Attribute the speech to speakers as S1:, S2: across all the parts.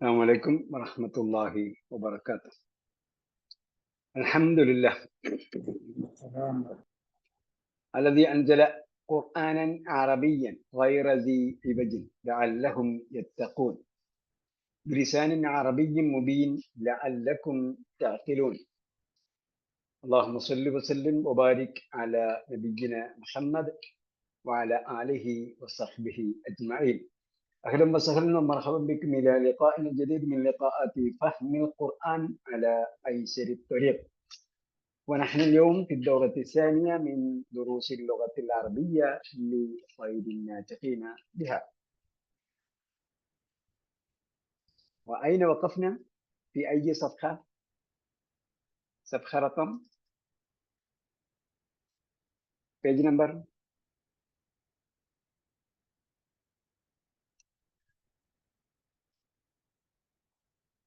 S1: السلام عليكم ورحمة الله وبركاته. الحمد لله الذي أنزل قرآنا عربيا غير ذي عوج لعلهم يتقون بلسان عربي مبين لعلكم تعقلون. اللهم صل وسلم وبارك على نبينا محمد وعلى آله وصحبه أجمعين. أهلا وسهلا ومرحبا بكم إلى لقاء جديد من لقاءات فهم القرآن على أيسر الطريق. ونحن اليوم في الدورة الثانية من دروس اللغة العربية لغير الناطقين بها. وأين وقفنا؟ في أي صفحة؟ صفحة رقم page number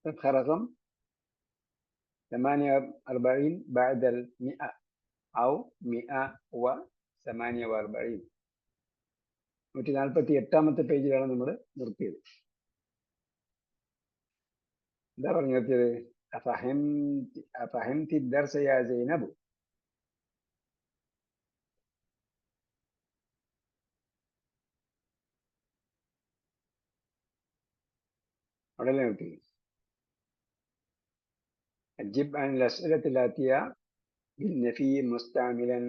S1: صفحة رقم 48 بعد 100 أو 148. 148ാമത്തെ പേജിലാണ് നമ്മൾ നിർത്തിയത്. എന്താ പറഞ്ഞു നിർത്തിയത്? أفهمت الدرس يا زينب؟ അവിടെയല്ലേ നിർത്തി? أجب عن الأسئلة الآتية بالنفي مستعملا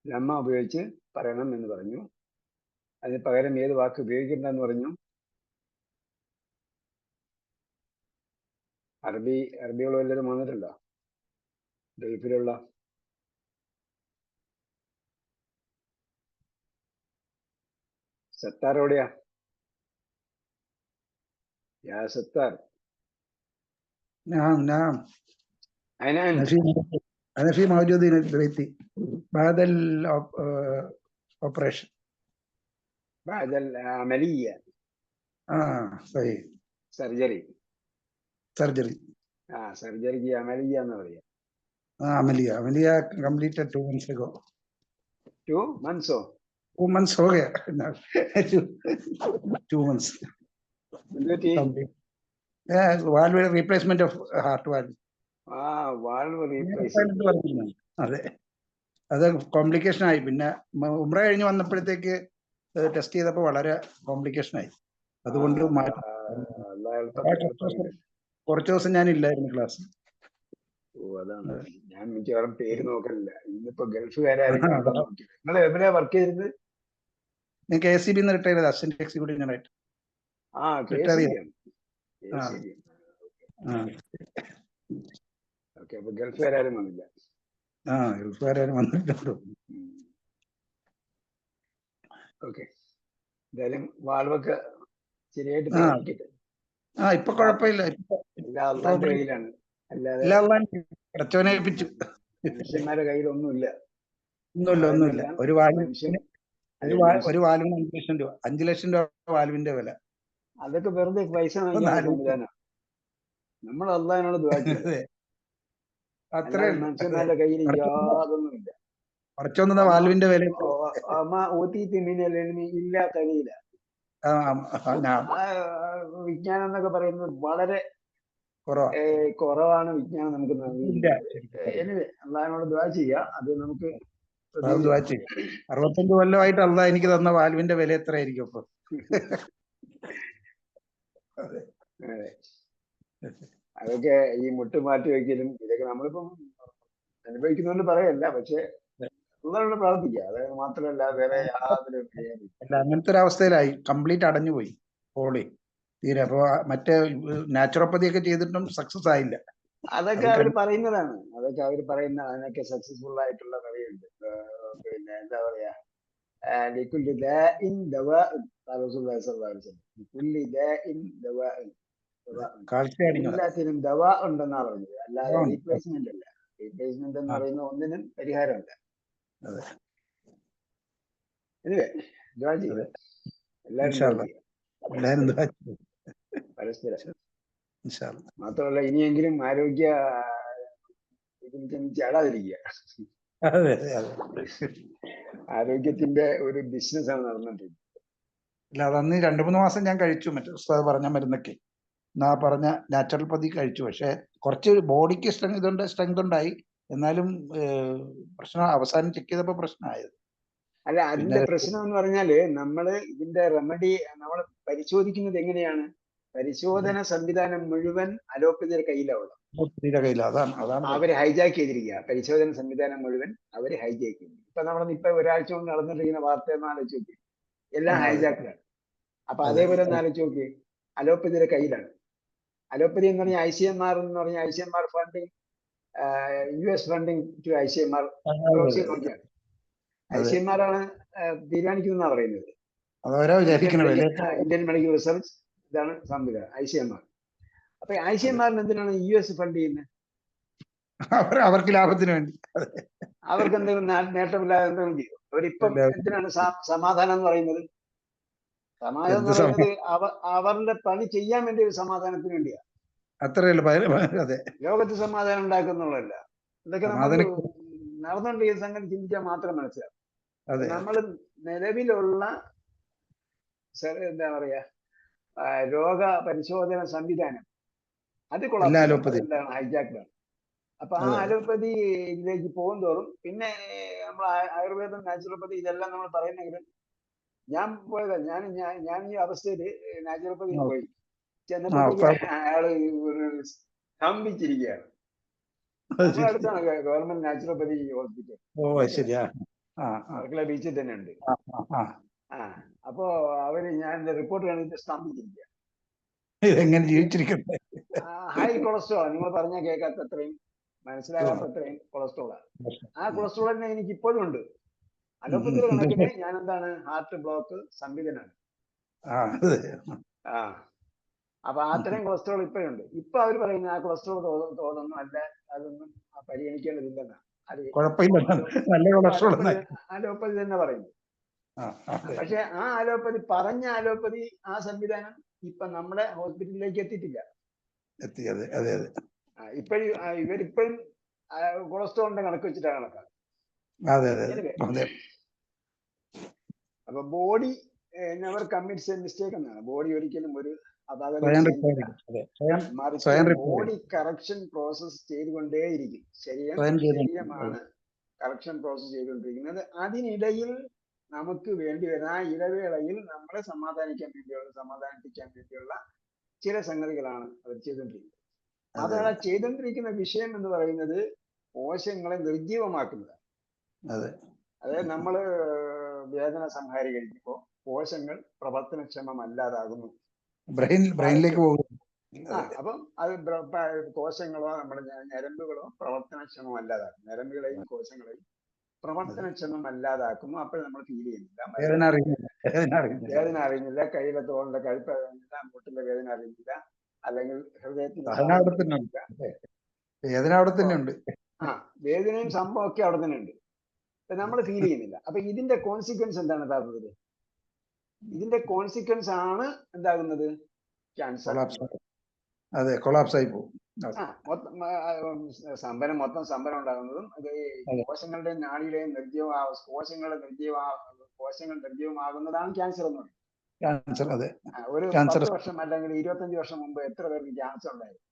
S1: لما ഉപയോഗിച്ച് പറയണം എന്ന് പറഞ്ഞു. അതിന് പകരം ഏത് വാക്ക് ഉപയോഗിക്കണ്ടെന്ന് പറഞ്ഞു? അറബികൾ വല്ലതും വന്നിട്ടുണ്ടോ? ഗൾഫിലുള്ള സത്താർ എവിടെയാ? യാ സത്താർ.
S2: نعم نعم
S1: أين أنت؟
S2: أنا في موجودين في بيتي بعد الأوبريشن.
S1: بعد العملية.
S2: صحيح.
S1: സർജറി. സർജറിക്ക് അമലിയ എന്ന് പറയാം.
S2: عملية completed 2 months ago.
S1: 2 months?
S2: 2 months हो गया. 2 months. Valve replacement of heart valve.
S1: valve replacement.
S2: അതെ, അത് കോംപ്ലിക്കേഷൻ ആയി. പിന്നെ ഉംറ കഴിഞ്ഞ് വന്നപ്പോഴത്തേക്ക് ടെസ്റ്റ് ചെയ്തപ്പോൾ വളരെ കോംപ്ലിക്കേഷൻ ആയി. അതുകൊണ്ട് കുറച്ച് ദിവസം ഞാൻ ഇല്ലായിരുന്നു ക്ലാസ്.
S1: അതാണ് ഞാൻ മിക്കവാറും പേര് നോക്കലില്ല. ഇന്നിപ്പോ ഗൾഫുകാരും നിങ്ങൾ എവിടെയാ വർക്ക് ചെയ്തിരുന്നത്?
S2: ഞാൻ KSEB റിട്ടയർ ചെയ്ത് അസിസ്റ്റന്റ് എക്സിക്യൂട്ടീവ് ആയിട്ട്.
S1: ഗൾഫുകാരും വന്നില്ല.
S2: ഗൾഫുകാരും വന്നിട്ടുണ്ട്.
S1: ഓക്കെ, എന്തായാലും വാൾവൊക്കെ ശരിയായിട്ട്
S2: ഇപ്പൊ കുഴപ്പമില്ല.
S1: കയ്യിലാണ്, അല്ലാതെ മനുഷ്യന്മാരുടെ കയ്യിലൊന്നുമില്ല.
S2: ഒന്നുമില്ല. ഒരു വാൽവിന് 5 ലക്ഷം രൂപ, 5 ലക്ഷം രൂപ വാൽവിന്റെ വില.
S1: അതൊക്കെ വെറുതെ പൈസ സംവിധാനം. നമ്മൾ അള്ളാഹിനോട് ദുആ ചെയ്യുക. മനുഷ്യന്മാരുടെ കയ്യിൽ യാതൊന്നുമില്ല.
S2: വാൽവിന്റെ വില
S1: ഇല്ല കഴിയില്ല. വിജ്ഞാനം എന്നൊക്കെ പറയുന്നത് വളരെ കുറവാണ്. വിജ്ഞാനം നമുക്ക് അള്ളാഹിനോട് ദുആ ചെയ്യുക. അത് നമുക്ക്
S2: 65 കൊല്ലമായിട്ട് അള്ളാഹ് എനിക്ക് തന്ന വാൽവിന്റെ വില എത്രയായിരിക്കും അപ്പൊ?
S1: അതൊക്കെ ഈ മുട്ട് മാറ്റി വയ്ക്കലും ഇതൊക്കെ നമ്മളിപ്പം അനുഭവിക്കുന്നതുകൊണ്ട് പറയല്ല, പക്ഷെ അള്ളാഹിനോട് പ്രാർത്ഥിക്കുക. അതായത് മാത്രമല്ല വേറെ യാതൊരു
S2: അങ്ങനത്തെ ഒരു അവസ്ഥയിലായി. കംപ്ലീറ്റ് അടഞ്ഞുപോയി പോളി തീരെ. അപ്പൊ മറ്റേ നാച്ചുറോപ്പതി ഒക്കെ ചെയ്തിട്ടും സക്സസ് ആയില്ല.
S1: അതൊക്കെ അവർ പറയുന്നതാണ്. അതിനൊക്കെ സക്സസ്ഫുൾ ആയിട്ടുള്ള കഥയുണ്ട്. പിന്നെ എന്താ പറയാ, എല്ലാത്തിനും ദവ ഉണ്ടെന്നാ പറഞ്ഞത്, അല്ലാതെ റീപ്ലേസ്മെന്റ് അല്ല. റീപ്ലേസ്മെന്റ് എന്ന് പറയുന്ന ഒന്നിനും പരിഹാരമല്ല. പരസ്പരം. മാത്രമല്ല ഇനിയെങ്കിലും ആരോഗ്യ ചാടാതിരിക്കുക. ആരോഗ്യത്തിന്റെ ഒരു ബിസിനസ് ആണ് നടന്നിട്ടുണ്ട്.
S2: ഇല്ല, അത് അന്ന് 2-3 മാസം ഞാൻ കഴിച്ചു മറ്റേ ഉസ്താദ് പറഞ്ഞ മരുന്നൊക്കെ. എന്നാ പറഞ്ഞ നാച്ചുറൽപ്പതി കഴിച്ചു. പക്ഷെ കുറച്ച് ബോഡിക്ക് സ്ട്രെങ്ത് ഉണ്ടായി. എന്നാലും പ്രശ്നം അവസാനം ചെക്ക് ചെയ്തപ്പോ പ്രശ്നമായത്.
S1: അല്ല,
S2: പിന്നെ
S1: അതിന്റെ പ്രശ്നം എന്ന് പറഞ്ഞാല് നമ്മള് ഇതിന്റെ റെമഡി നമ്മൾ പരിശോധിക്കുന്നത് എങ്ങനെയാണ്? പരിശോധന സംവിധാനം മുഴുവൻ അലോപ്പതിയുടെ കയ്യിലാണ്.
S2: കയ്യില. അതാണ്
S1: അവര് ഹൈജാക്ക് ചെയ്തിരിക്കുക. പരിശോധന സംവിധാനം മുഴുവൻ അവര് ഹൈജാക്ക് ചെയ്തു. ഇപ്പൊ ഒരാഴ്ച കൊണ്ട് നടന്നിട്ടിരിക്കുന്ന വാർത്ത ഒന്ന് ആലോചിച്ച് നോക്കി. എല്ലാം ഹൈജാക്കിലാണ്. അപ്പൊ അതേപോലെ ഒന്ന് ആലോചിച്ച് നോക്കി, അലോപ്പതിയുടെ കയ്യിലാണ്. അലോപ്പതി എന്ന് പറഞ്ഞാൽ ICMR എന്ന് പറഞ്ഞാൽ ICMR funding, US funding to ICMR നോക്കിയാണ്. ICMR ആണ് തീരുമാനിക്കുന്നതാണ് പറയുന്നത്. ഇന്ത്യൻ മെഡിക്കൽ റിസർച്ച് ഇതാണ് സംവിധാനം ICMR. അപ്പൊ ICMRന് എന്തിനാണ് US ഫണ്ട് ചെയ്യുന്നത്?
S2: അവർക്ക് ലാഭത്തിന് വേണ്ടി.
S1: അവർക്ക് എന്തെങ്കിലും നേട്ടമില്ലാതെ എന്തെങ്കിലും ചെയ്യും. അവരിപ്പം എന്തിനാണ് സമാധാനം എന്ന് പറയുന്നത്? സമാധാനം എന്ന് പറയുന്നത് അവരുടെ പണി ചെയ്യാൻ വേണ്ടി ഒരു സമാധാനത്തിന് വേണ്ടിയാണ്.
S2: അത്രയല്ല,
S1: ലോകത്ത് സമാധാനം ഉണ്ടാക്കുന്നുള്ളതല്ല. ഇതൊക്കെ നമ്മൾ നടന്നുകൊണ്ടിരിക്കുന്ന സംഗതി ചിന്തിച്ചാൽ മാത്രം മനസ്സിലാവും. നമ്മൾ നിലവിലുള്ള എന്താ പറയാ രോഗ പരിശോധന സംവിധാനം അത് എന്താണ് ഹൈജാക്ക്ഡാണ്. അപ്പൊ ആ അലോപ്പതി ഇതിലേക്ക് പോകും തോറും പിന്നെ നമ്മൾ ആയുർവേദം, നാച്ചുറോപ്പതി ഇതെല്ലാം നമ്മൾ പറയുന്നെങ്കിലും ഞാൻ പോയതാ, ഞാൻ ഈ അവസ്ഥയില് നാച്ചുറോപ്പതി പോയി ചെന്നപ്പോഴത്തേക്ക് അയാള് ഒരു സ്തംഭിച്ചിരിക്കുകയാണ്. നമ്മുടെ അടുത്താണ് ഗവൺമെന്റ് നാച്ചുറോപ്പതി ഹോസ്പിറ്റൽ, വർക്കല ബീച്ചിൽ തന്നെ ഉണ്ട്. അപ്പോ അവര് ഞാൻ റിപ്പോർട്ട് കാണിച്ചിട്ട് സ്തംഭിച്ചിരിക്കുക.
S2: എങ്ങനെ ജീവിച്ചിരിക്കട്ടെ.
S1: ഹൈ കൊളസ്ട്രോൾ, നിങ്ങൾ പറഞ്ഞാൽ കേൾക്കാത്തത്രയും മനസ്സിലാകാത്തത്രയും കൊളസ്ട്രോളാണ്. ആ കൊളസ്ട്രോൾ തന്നെ എനിക്ക് ഇപ്പോഴും ഉണ്ട്. അലോപ്പതിയുടെ കണക്കിന് ഞാൻ എന്താണ് ഹാർട്ട് ബ്ലോക്ക് സംവിധാനാണ്. അപ്പൊ അത്രയും കൊളസ്ട്രോൾ ഇപ്പോഴും ഉണ്ട്. ഇപ്പൊ അവർ പറയുന്നത് ആ കൊളസ്ട്രോൾ തോതൊന്നും അല്ല, അതൊന്നും പരിഗണിക്കേണ്ടതില്ലെന്നാണ്. അത് അലോപ്പതി തന്നെ പറയുന്നു. പക്ഷെ ആ അലോപ്പതി പറഞ്ഞ അലോപ്പതി ആ സംവിധാനം ഇപ്പൊ നമ്മുടെ ഹോസ്പിറ്റലിലേക്ക് എത്തിയിട്ടില്ല. ഇപ്പോഴും ഇവരിപ്പോഴും കൊളസ്ട്രോളിന്റെ കണക്ക് വെച്ചിട്ടാണ് കണക്കാണ്. അപ്പൊ body never commits A mistake എന്നാണ്. ബോഡി ഒരിക്കലും ഒരു ബോഡി കറക്ഷൻ പ്രോസസ് ചെയ്തുകൊണ്ടേയിരിക്കും. ശരീരമാണ് കറക്ഷൻ പ്രോസസ് ചെയ്തുകൊണ്ടിരിക്കുന്നത്. അതിനിടയിൽ നമുക്ക് വേണ്ടി വരുന്ന ആ ഇടവേളയിൽ നമ്മളെ സമാധാനിപ്പിക്കാൻ വേണ്ടിയുള്ള ചില സംഗതികളാണ് അവർ ചെയ്തുകൊണ്ടിരിക്കുന്നത്. അത് ചെയ്തുകൊണ്ടിരിക്കുന്ന വിഷയം എന്ന് പറയുന്നത് കോശങ്ങളെ നിർജീവമാക്കുന്നതാണ്. അതായത് നമ്മള് വേദന സംഹാരി കഴിക്കുമ്പോൾ കോശങ്ങൾ പ്രവർത്തനക്ഷമമല്ലാതാകുന്നു,
S2: ബ്രെയിനിലേക്ക് പോകും.
S1: അപ്പം അത് കോശങ്ങളോ നമ്മുടെ ഞരമ്പുകളോ പ്രവർത്തനക്ഷമമല്ലാതാക്കും. ഞരമ്പുകളെയും കോശങ്ങളെയും പ്രവർത്തനക്ഷമമല്ലാതാക്കുന്നു. അപ്പോൾ നമ്മൾ ഫീൽ ചെയ്യുന്നില്ല, വേദന അറിയുന്നില്ല, കയ്യിലെ തോളിന്റെ കഴുപ്പ് അറിയുന്നില്ല, മുട്ടിന്റെ വേദന അറിയുന്നില്ല, അല്ലെങ്കിൽ ഹൃദയത്തിന്റെ വേദനയും സംഭവം ഒക്കെ അവിടെ തന്നെ ഉണ്ട്, നമ്മൾ ഫീൽ ചെയ്യുന്നില്ല. അപ്പൊ ഇതിന്റെ കോൺസിക്വൻസ് എന്താണ് യഥാർത്ഥത്തിൽ? ഇതിന്റെ കോൺസിക്വൻസ് ആണ് എന്താകുന്നത്? ക്യാൻസർ.
S2: കൊളാപ്സ് ആയി പോകും.
S1: മൊത്തം സ്തംഭനം ഉണ്ടാകുന്നതും അത് കോശങ്ങളുടെയും നാഡിയുടെയും കോശങ്ങൾ നിർജ്ജീവമാകുന്നതാണ് ക്യാൻസർ എന്ന് പറയുന്നത്. ഒരു 10 വർഷം അല്ലെങ്കിൽ 25 വർഷം മുമ്പ് എത്ര പേർക്ക് ക്യാൻസർ ഉണ്ടായിരുന്നു?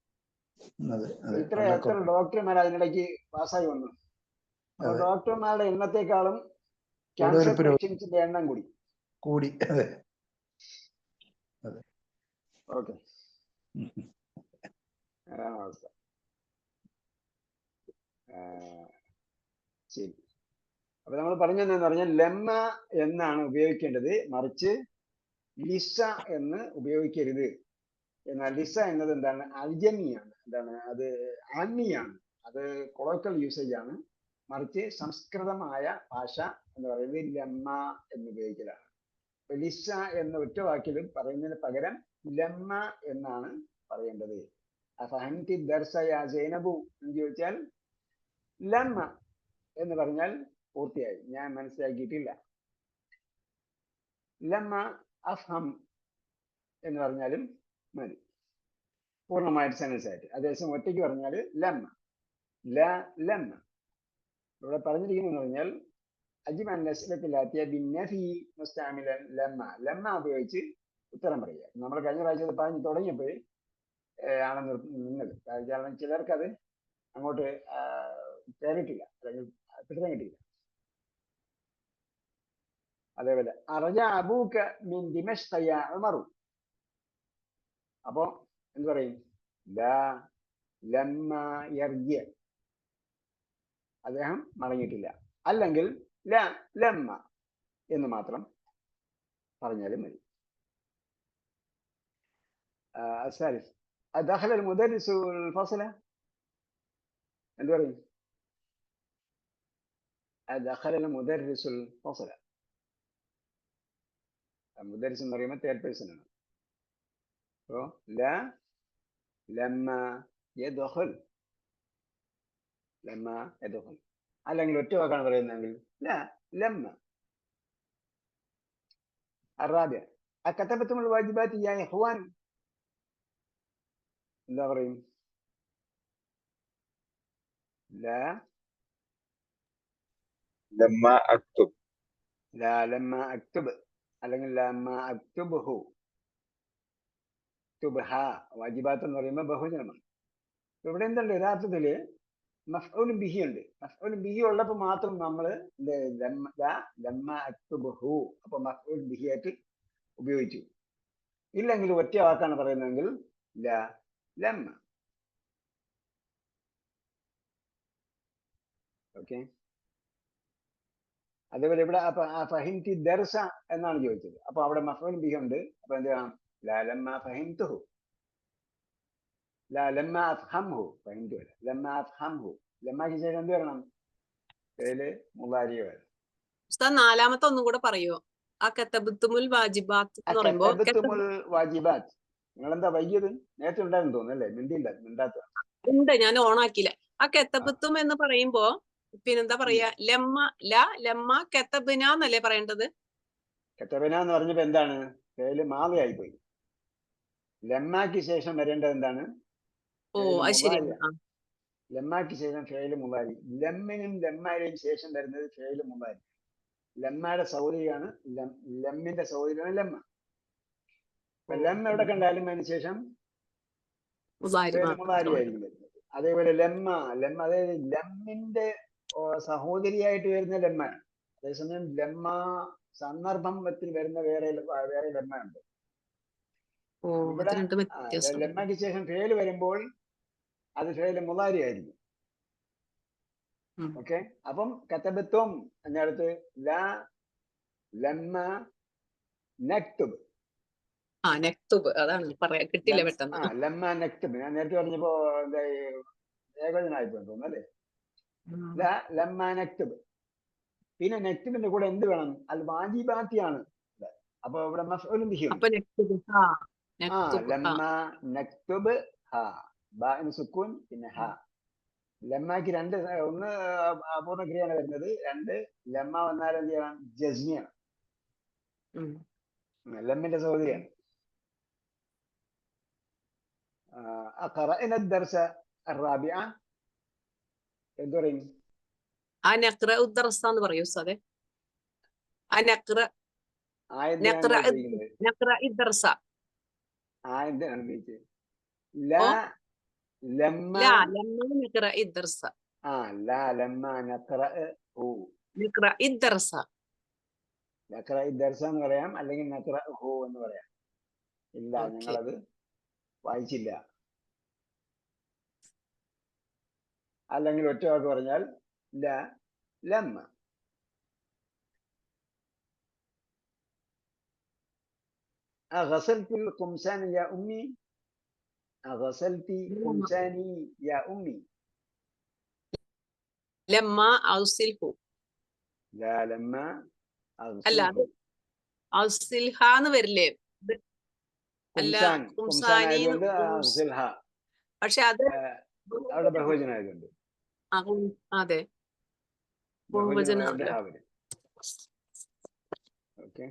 S1: എത്ര ഡോക്ടർമാർ അതിനിടയ്ക്ക് പാസ്സായി വന്നു. ഡോക്ടർമാരുടെ എണ്ണത്തെക്കാളും ക്യാൻസർ പേഷ്യൻസിന്റെ എണ്ണം കൂടി. ഓക്കെ, അതാണ് അവസ്ഥ. ശരി, അപ്പൊ നമ്മൾ പറഞ്ഞെന്നു പറഞ്ഞാൽ ലെമ്മ എന്നാണ് ഉപയോഗിക്കേണ്ടത്, മറിച്ച് ലിസ എന്ന് ഉപയോഗിക്കരുത്. എന്നാൽ ലിസ എന്നത് എന്താണ്? അൽജമിയാണ്. എന്താണ് അത്? ആൻമിയാണ്. അത് കൊളോക്കൽ യൂസേജ് ആണ്. മറിച്ച് സംസ്കൃതമായ ഭാഷ എന്ന് പറയുന്നത് ലെമ്മ എന്ന് ഉപയോഗിക്കലാണ്. ലിസ എന്ന ഒറ്റ വാക്കിലും പറയുന്നതിന് പകരം ലെമ്മ എന്നാണ് പറയേണ്ടത്. ഫഹംതി ദർസയ സൈനബു എന്ന് ചോദിച്ചാൽ ലമ്മ എന്ന് പറഞ്ഞാൽ പൂർത്തിയായി, ഞാൻ മനസ്സിലാക്കിയിട്ടില്ല. ലമ്മ അഫ്ഹം എന്ന് പറഞ്ഞാലും മതി, പൂർണ്ണമായിട്ട് സെൻറ്റൻസ് ആയിട്ട്. അതേസമയം ഒറ്റയ്ക്ക് പറഞ്ഞാൽ ലമ്മ ലമ്മ. ഇവിടെ പറഞ്ഞിരിക്കുന്നു പറഞ്ഞാൽ أجمع الأسئلة الآتية بالنفي مستعملا لما ഉപയോഗിച്ച് ഉത്തരം പറയുക. നമ്മൾ കഴിഞ്ഞ പ്രാവശ്യം പറഞ്ഞു തുടങ്ങിയപ്പോൾ ആണ് നിന്നത്. കാരണം ചിലർക്ക് അത് അങ്ങോട്ട് കയറിയിട്ടില്ല, അല്ലെങ്കിൽ പിടുത്തം കിട്ടിയില്ല. അതേപോലെ അറജ അബൂക മിൻ ദിമഷ്ക യാ ഉമറു. അപ്പോ എന്ത് പറയും? ലാ ലമ്മ യർജി, അദ്ദേഹം മടങ്ങിയിട്ടില്ല. അല്ലെങ്കിൽ ല ലമ്മ എന്ന് മാത്രം പറഞ്ഞാലും മതി. الثالث دخل المدرس الفصل. എന്ത് പറയും? دخل المدرس الفصل. المدرس എന്ന് പറയുമ്പോൾ തേർഡ് പേഴ്സൺ ആണ്. അപ്പോ ല ലമ്മ യദ്ഖുൽ, ലമ്മ യദ്ഖുൽ. അല്ലെങ്കിൽ ഒറ്റ വാക്കാണ് പറയുന്നതെങ്കിൽ ല ലമ്മ. الرابع أكتبتم الواجبات يا إخوان. എന്താ പറയും? لا
S3: لما أكتب.
S1: لا لما أكتب അല്ലെങ്കിൽ لما أكتبه. തുബ്ഹ വാജിബാത്ത് എന്ന് പറയുമ്പോൾ ബഹുജനമാണ്. ഇവിടെ എന്തുണ്ട്? യഥാർത്ഥത്തില് മഫ്ഊലുൻ ബിഹി ഉണ്ട്. മഫ്ഊലുൻ ബിഹി ഉള്ളപ്പോൾ മാത്രം നമ്മൾ ലമ്മ അക്തുബഹു അപ്പൊ മഫ്ഊലുൻ ബിഹി ആയിട്ട് ഉപയോഗിച്ചു. ഇല്ലെങ്കിൽ ഒറ്റ വാക്കാണ് പറയുന്നതെങ്കിൽ ല ലമ്മ. ഓക്കെ. അതേപോലെ ഇവിടെ ഫഹിംതി ദർസ എന്നാണ് ചോദിച്ചത്. അപ്പൊ അവിടെ മഫ്ഊലുൻ ബിഹി ഉണ്ട്. അപ്പൊ എന്ത് ചെയ്യണം? ലാ ലമ്മ ഫഹിംതുഹു, ലാ ലമ്മ അഫ്ഹംഹു. ഫഹിംതു അല്ല, ലമ്മ അഫ്ഹംഹു. ലമ്മക്ക് ശേഷം എന്ത് വരണം? ഫിഅല് മുളാരി വരണം.
S4: ഉസ്താദ് നാലാമത്തെ ഒന്നും കൂടെ പറയോ? ആ കതബത്തുൽ വാജിബാത്ത് എന്ന് പറയുമ്പോ
S1: കതബത്തുൽ വാജിബാത്ത്. നിങ്ങൾ എന്താ വൈകിയത്? നേരത്തെ ഉണ്ടായിരുന്നു തോന്നുന്നു അല്ലേ? മിണ്ടാത്ത
S4: ഉണ്ട്, ഞാൻ ഓണാക്കിയില്ല. ആ കെത്തബത്തും എന്ന് പറയുമ്പോ പിന്നെന്താ പറയാ? ലമ്മ ലമ്മ കെത്തബിന എന്നല്ലേ പറയേണ്ടത്?
S1: കെത്തബിന എന്ന് പറഞ്ഞപ്പോ എന്താണ്? ഫിഅല് മാളി ആയിപ്പോയി. ലമ്മാക്ക് ശേഷം വരേണ്ടത് എന്താണ്?
S4: ഓ അത് ശരി.
S1: ലമ്മാക്ക് ശേഷം ഫിഅല് മുളാരി. ലമ്മിനും ലമ്മായുടെയും ശേഷം വരുന്നത് ഫിഅല് മുളാരി. ലമ്മയുടെ സൗദിയാണ് ലമ്മിന്റെ സൗദിയാണ് ലമ്മ. അപ്പൊ ലമ്മ എവിടെ കണ്ടാലും അതിന് ശേഷം മുളാരി ആയിരിക്കും വരുന്നത്. അതേപോലെ ലമ്മ അതായത് ലമ്മിന്റെ സഹോദരിയായിട്ട് വരുന്ന ലമ്മയാണ്. അതേസമയം ലമ്മ സന്ദർഭത്തിൽ വരുന്ന വേറെ ലമ്മ ഉണ്ട്. ഇവിടെ ലമ്മയ്ക്ക് ശേഷം ഫിഅല് വരുമ്പോൾ അത് ഫിഅല് മുളാരി ആയിരിക്കും. ഓക്കെ. അപ്പം കതബത്തും എന്നടുത്ത് ലാ ലമ്മ നക്തുബ്.
S4: നക്തുബ് അതാണ് പറയാൻ കിട്ടില്ല പെട്ടെന്ന്.
S1: ലമ്മ നക്തുബ് ഞാൻ നേരത്തെ പറഞ്ഞപ്പോ ഏകോചനായിപ്പോ തോന്നുന്നു അല്ലേ? ലാ ലമ്മ നക്തുബ്. പിന്നെ നക്തുബിന്റെ കൂടെ എന്ത് വേണം? അൽ വാജിബാത്തിയാണ്. അപ്പൊ ഇവിടെ മഫ്ഊലുൻ ബിഹി ഉണ്ട്. ലമ്മ നക്തുബ് ഹ, ബാഇൻ സുക്കൂൻ പിന്നെ ഹ. ലമ്മക്ക് രണ്ട്, ഒന്ന് അപൂർണ്ണ ക്രിയയാണ് വരുന്നത്, രണ്ട് ലമ്മ വന്നാൽ എന്ത് ചെയ്യണം? ജസ്മിയാണ്, ലമ്മിന്റെ സഹോദരിയാണ്. ഖറഅന الدرس الرابع എന്ത് പറയും?
S4: നഖ്റഉ ദർസ എന്ന് പറയൂ ഉസ്താദേ. നഖ്റഉ ദർസ
S1: എന്താണ് ഉപയോഗിച്ചത്? ലാ ലമ്മ
S4: നഖ്റഉ ദർസ.
S1: ലാ ലമ്മ നഖ്റഉ
S4: ദർസ.
S1: നഖ്റഉ ദർസ എന്ന് പറയാം, അല്ലെങ്കിൽ നഖ്റഉഹു എന്ന് പറയാം. ഇല്ല, ഞങ്ങളത് വായിച്ചില്ല. അല്ലെങ്കിൽ ഒറ്റ വാക്ക് പറഞ്ഞാൽ ലാ ലമ്മ. أغسلت القمصان يا أمي. أغسلت قمصاني يا أمي.
S4: لما أغسله.
S1: لا لما
S4: അല്ല,
S1: أغسله.
S4: أغسلها എന്ന് വരില്ലേ? അല്ല,
S1: കുംസാനി അഗ്സിൽഹ.
S4: പക്ഷെ അത്
S1: അവിടെ ബഹുവചനായതുകൊണ്ട്
S4: അതെ ബഹുവചനാവില്ല.
S1: ഓക്കെ.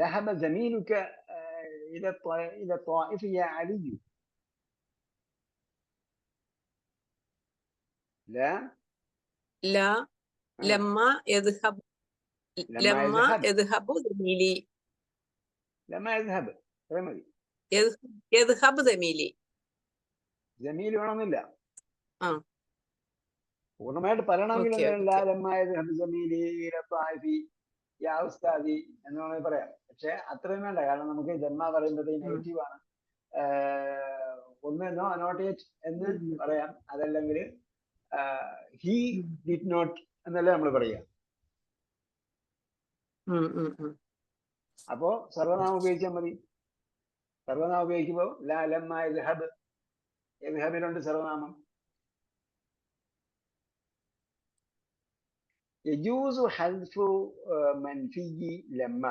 S1: ذهب زميلك إلى الطائف يا علي. لا
S4: ലമ്മ യദ്ഹബ് ലമ്മ യദ്ഹബു ദമീലി
S1: ലമ്മ യദ്ഹബ് അത്രയും മതി.
S4: യദ്ഹബ് ദമീലി.
S1: ജമീൽ വേണമെന്നില്ല.
S4: ആ.
S1: പൂർണ്ണമായിട്ട് പറയണമെങ്കിൽ
S4: ഓക്കെ
S1: ലാ
S4: ഓക്കെ.
S1: ലമ്മ യദ്ഹബ് ജമീലി ഇലാ ത്വാഇഫി യാ ഉസ്താദി എന്ന് വേണമെങ്കിൽ പറയാം. പക്ഷെ അത്രയും വേണ്ട. കാരണം നമുക്ക് ജന്മ പറയുന്നത് നെഗറ്റീവ് ആണ്. ഒന്ന് നോട്ട് യെറ്റ് എന്ന് പറയാം. അതല്ലെങ്കിൽ ഹി ഡിഡ് നോട്ട് എന്നല്ലേ നമ്മൾ പറയുക. അപ്പോ സർവനാമം ഉപയോഗിച്ചാൽ മതി. സർവനാമം ഉപയോഗിക്കുമ്പോൾ ലാ ലമ്മ യദ്ഹബ്, യദ്ഹബിലുണ്ട് സർവനാമം. യജൂസു ഹദ്ഫു മൻഫിയി ലമ്മ.